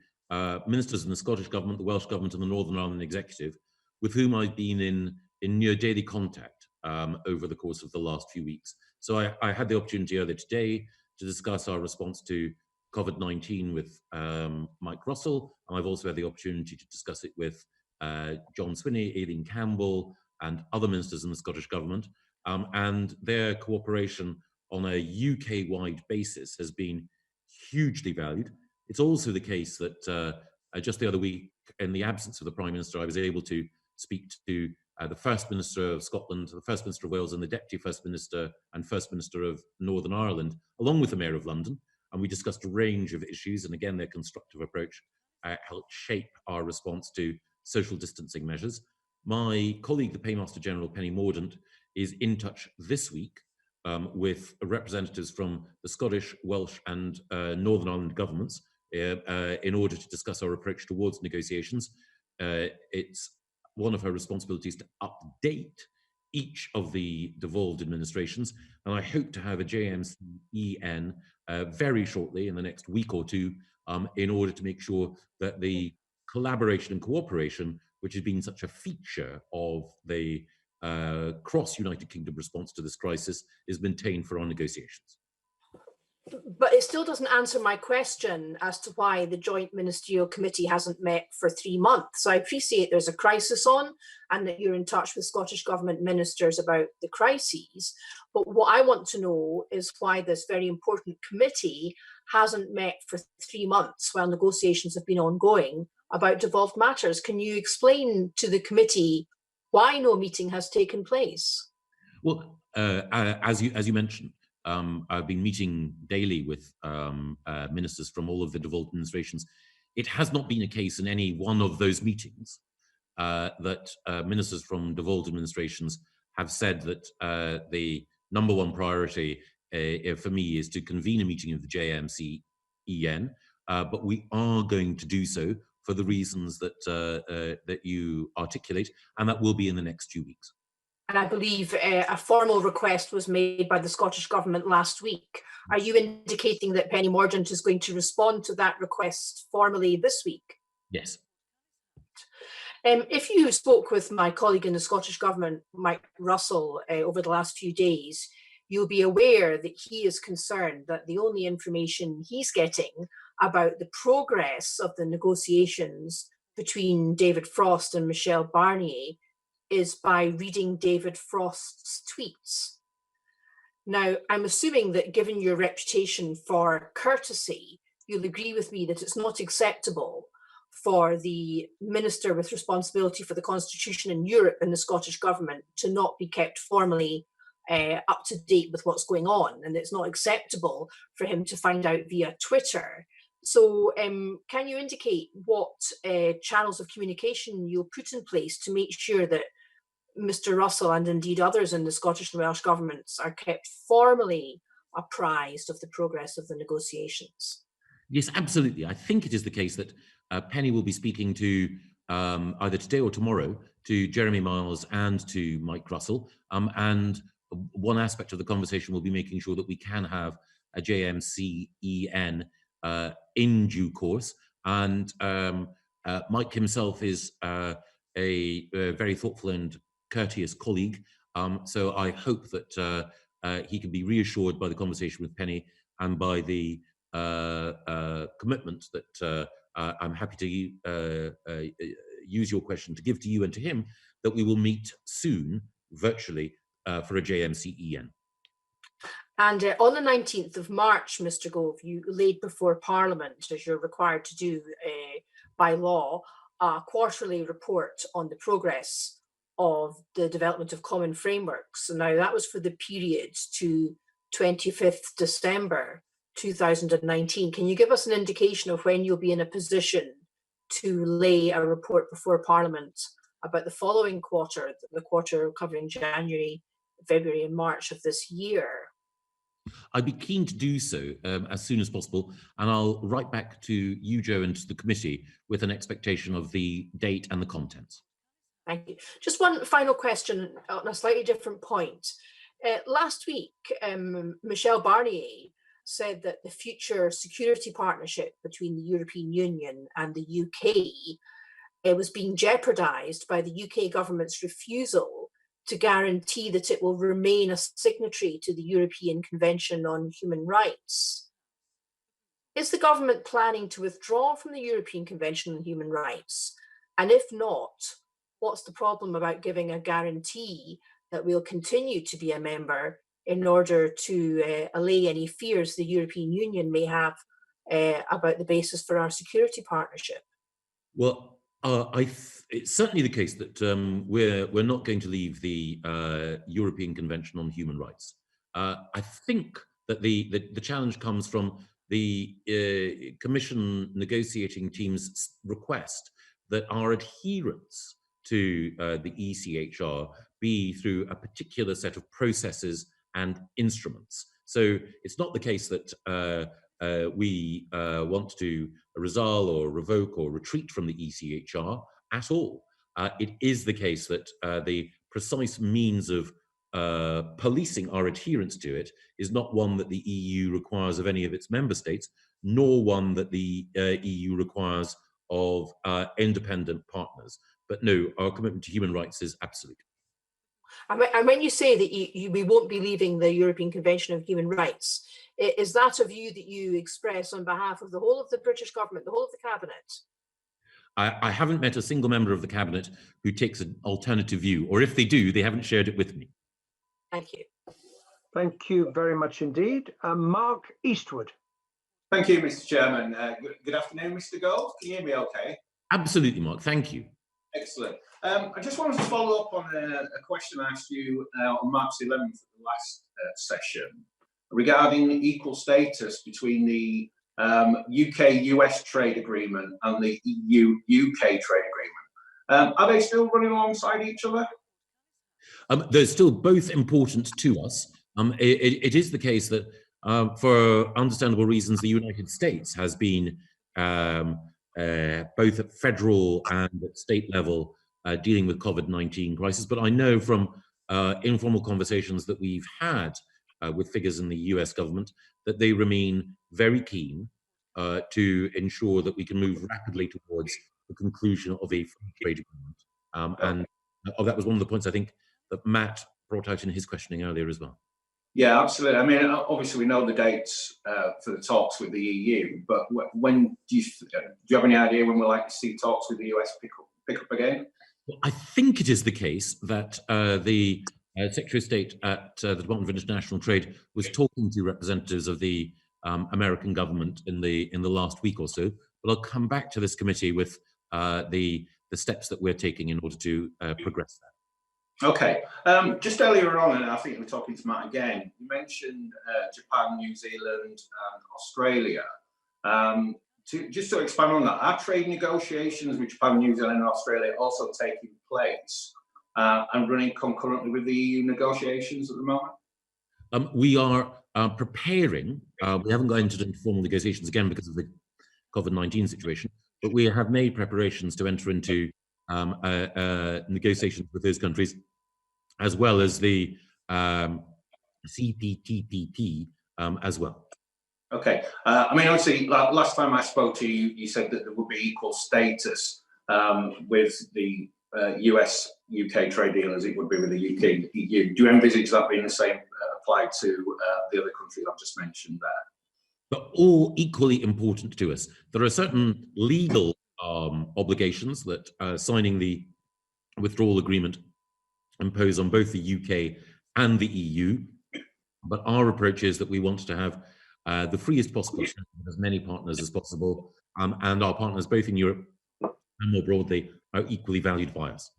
ministers in the Scottish Government, the Welsh Government and the Northern Ireland Executive, with whom I've been in near daily contact over the course of the last few weeks. So I had the opportunity earlier today to discuss our response to COVID-19 with Mike Russell, and I've also had the opportunity to discuss it with John Swinney, Aileen Campbell, and other ministers in the Scottish Government, and their cooperation on a UK-wide basis has been hugely valued. It's also the case that just the other week, in the absence of the Prime Minister, I was able to speak to the First Minister of Scotland, the First Minister of Wales, and the Deputy First Minister and First Minister of Northern Ireland, along with the Mayor of London, and we discussed a range of issues, and again, their constructive approach helped shape our response to social distancing measures. My colleague, the Paymaster General, Penny Mordaunt, is in touch this week with representatives from the Scottish, Welsh and Northern Ireland governments in order to discuss our approach towards negotiations. It's one of her responsibilities to update each of the devolved administrations, and I hope to have a JMC-EN very shortly in the next week or two in order to make sure that the collaboration and cooperation, which has been such a feature of the cross-United Kingdom response to this crisis, is maintained for our negotiations. But it still doesn't answer my question as to why the Joint Ministerial Committee hasn't met for 3 months. So I appreciate there's a crisis on and that you're in touch with Scottish Government ministers about the crises. But what I want to know is why this very important committee hasn't met for 3 months while negotiations have been ongoing about devolved matters. Can you explain to the committee why no meeting has taken place? Well, as you mentioned, I've been meeting daily with ministers from all of the devolved administrations. It has not been a case in any one of those meetings that ministers from devolved administrations have said that the number one priority for me is to convene a meeting of the JMC-EN, but we are going to do so for the reasons that you articulate, and that will be in the next 2 weeks. And I believe a formal request was made by the Scottish Government last week. Are you indicating that Penny Mordaunt is going to respond to that request formally this week? Yes. If you spoke with my colleague in the Scottish Government, Mike Russell, over the last few days, you'll be aware that he is concerned that the only information he's getting about the progress of the negotiations between David Frost and Michel Barnier is by reading David Frost's tweets. Now, I'm assuming that given your reputation for courtesy, you'll agree with me that it's not acceptable for the minister with responsibility for the Constitution in Europe in the Scottish Government to not be kept formally up to date with what's going on. And it's not acceptable for him to find out via Twitter. So can you indicate what channels of communication you'll put in place to make sure that Mr. Russell and indeed others in the Scottish and Welsh governments are kept formally apprised of the progress of the negotiations? Yes, absolutely. I think it is the case that Penny will be speaking to either today or tomorrow to Jeremy Miles and to Mike Russell. And one aspect of the conversation will be making sure that we can have a JMC-EN in due course. And Mike himself is a very thoughtful and courteous colleague. So I hope that he can be reassured by the conversation with Penny and by the commitment that I'm happy to use your question to give to you and to him, that we will meet soon virtually for a JMC-EN. And on the 19th of March, Mr. Gove, you laid before Parliament, as you're required to do by law, a quarterly report on the progress of the development of common frameworks. So now that was for the period to 25th December 2019. Can you give us an indication of when you'll be in a position to lay a report before Parliament about the following quarter, the quarter covering January, February and March of this year? I'd be keen to do so as soon as possible, and I'll write back to you, Joe, and to the committee with an expectation of the date and the contents. Thank you. Just one final question on a slightly different point. Last week, Michel Barnier said that the future security partnership between the European Union and the UK was being jeopardised by the UK government's refusal to guarantee that it will remain a signatory to the European Convention on Human Rights. Is the government planning to withdraw from the European Convention on Human Rights? And if not, what's the problem about giving a guarantee that we'll continue to be a member in order to allay any fears the European Union may have about the basis for our security partnership? Well, it's certainly the case that we're not going to leave the European Convention on Human Rights. I think that the challenge comes from the Commission negotiating team's request that our adherence to the ECHR be through a particular set of processes and instruments. So it's not the case that we want to resile or revoke or retreat from the ECHR at all. It is the case that the precise means of policing our adherence to it is not one that the EU requires of any of its member states, nor one that the EU requires of independent partners. But no, our commitment to human rights is absolute. And when you say that we won't be leaving the European Convention of Human Rights, is that a view that you express on behalf of the whole of the British government, the whole of the cabinet? I haven't met a single member of the cabinet who takes an alternative view, or if they do, they haven't shared it with me. Thank you. Thank you very much indeed. Mark Eastwood. Thank you, Mr. Chairman. Good afternoon, Mr. Gove. Can you hear me okay? Absolutely, Mark. Thank you. Excellent. I just wanted to follow up on a question I asked you on March 11th at the last session regarding equal status between the UK-US trade agreement and the EU-UK trade agreement. Are they still running alongside each other? They're still both important to us. It is the case that for understandable reasons, the United States has been both at federal and at state level dealing with COVID-19 crisis. But I know from informal conversations that we've had with figures in the US government that they remain very keen to ensure that we can move rapidly towards the conclusion of a free trade agreement. And that was one of the points I think that Matt brought out in his questioning earlier as well. Yeah, absolutely. I mean, obviously we know the dates for the talks with the EU, but when do you have any idea when we're likely to see talks with the US pick up again? Well, I think it is the case that the Secretary of State at the Department of International Trade was talking to representatives of the American government in the last week or so. But I'll come back to this committee with the steps that we're taking in order to progress that. Okay. Just earlier on, and I think we're talking to Matt again, you mentioned Japan, New Zealand, and Australia. Just to expand on that, are trade negotiations with Japan, New Zealand, and Australia also taking place and running concurrently with the EU negotiations at the moment? We are preparing. We haven't gone into formal negotiations again because of the COVID-19 situation, but we have made preparations to enter into negotiations with those countries, as well as the CPTPP as well. Okay. I mean, obviously, last time I spoke to you, you said that there would be equal status with the US-UK trade deal as it would be with the UK-EU. Do you envisage that being the same applied to the other countries I've just mentioned there? But all equally important to us. There are certain legal obligations that signing the withdrawal agreement impose on both the UK and the EU, but our approach is that we want to have the freest possible with as many partners as possible, and our partners both in Europe and more broadly are equally valued by us.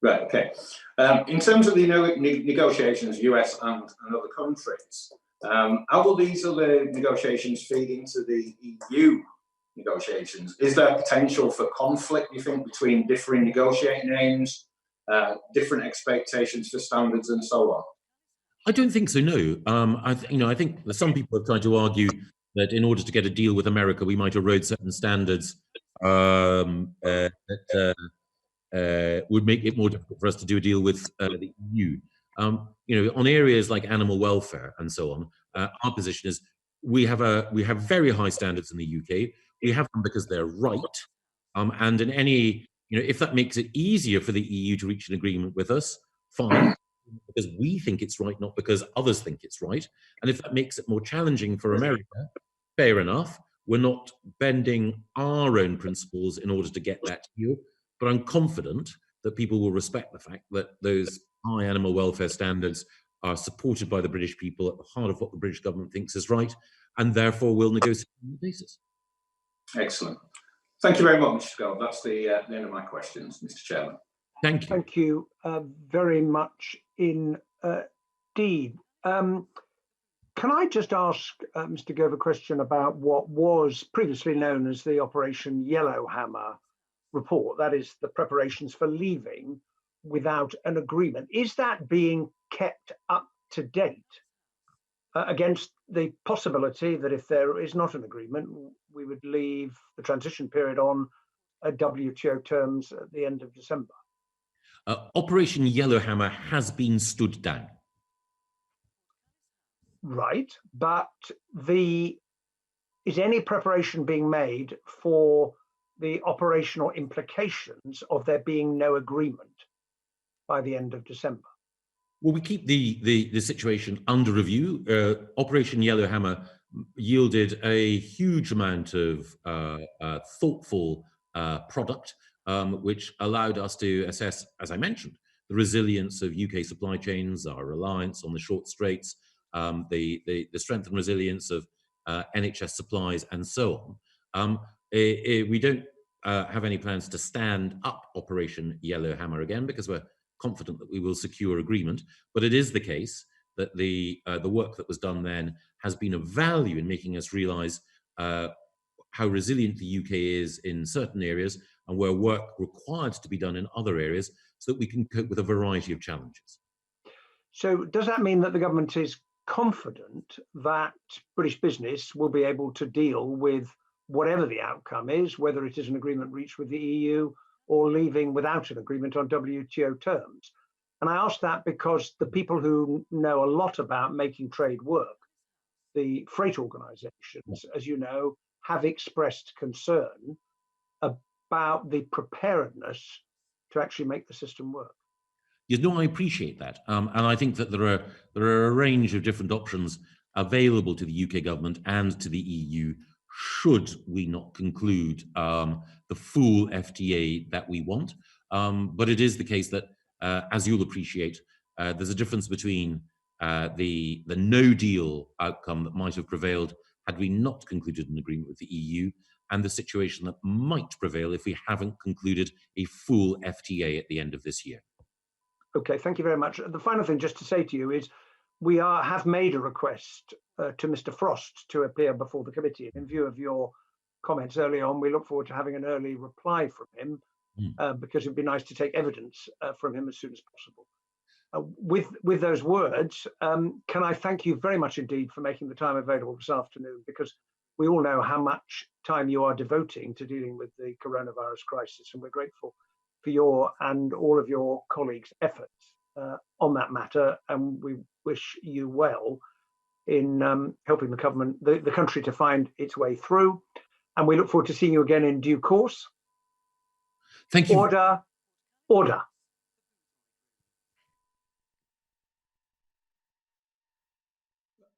Right, okay. In terms of the negotiations, US and other countries, how will these other negotiations feed into the EU negotiations? Is there potential for conflict, you think, between differing negotiating aims, different expectations for standards and so on? I don't think so, no. I think that some people have tried to argue that in order to get a deal with America, we might erode certain standards that would make it more difficult for us to do a deal with the EU. On areas like animal welfare and so on, our position is we have very high standards in the UK. We have them because they're right, and in any, if that makes it easier for the EU to reach an agreement with us, fine, because we think it's right, not because others think it's right. And if that makes it more challenging for America, fair enough. We're not bending our own principles in order to get that deal, but I'm confident that people will respect the fact that those high animal welfare standards are supported by the British people at the heart of what the British government thinks is right, and therefore will negotiate on the basis. Excellent. Thank you very much, Mr. Gove. That's the end of my questions, Mr. Chairman. Thank you. Thank you very much indeed. Can I just ask Mr. Gove a question about what was previously known as the Operation Yellowhammer report, that is the preparations for leaving without an agreement. Is that being kept up to date against the possibility that if there is not an agreement, we would leave the transition period on WTO terms at the end of December? Operation Yellowhammer has been stood down. Right, but is any preparation being made for the operational implications of there being no agreement by the end of December? Well, we keep the situation under review. Operation Yellowhammer yielded a huge amount of thoughtful product, which allowed us to assess, as I mentioned, the resilience of UK supply chains, our reliance on the short straits, the strength and resilience of NHS supplies, and so on. We don't have any plans to stand up Operation Yellowhammer again because we're confident that we will secure agreement. But it is the case that the work that was done then has been of value in making us realise how resilient the UK is in certain areas and where work required to be done in other areas so that we can cope with a variety of challenges. So does that mean that the government is confident that British business will be able to deal with whatever the outcome is, whether it is an agreement reached with the EU or leaving without an agreement on WTO terms? And I ask that because the people who know a lot about making trade work, the freight organisations, as you know, have expressed concern about the preparedness to actually make the system work. You know, I appreciate that, and I think that there are a range of different options available to the UK government and to the EU should we not conclude the full FTA that we want. But it is the case that, as you'll appreciate, there's a difference between the no deal outcome that might have prevailed had we not concluded an agreement with the EU, and the situation that might prevail if we haven't concluded a full FTA at the end of this year. Okay, thank you very much. The final thing just to say to you is we have made a request to Mr. Frost to appear before the committee. In view of your comments early on, we look forward to having an early reply from him because it'd be nice to take evidence from him as soon as possible. With those words, can I thank you very much indeed for making the time available this afternoon, because we all know how much time you are devoting to dealing with the coronavirus crisis, and we're grateful for your and all of your colleagues' efforts on that matter, and we wish you well in helping the government, the country, to find its way through. And we look forward to seeing you again in due course. Thank you. Order, order.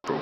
Cool.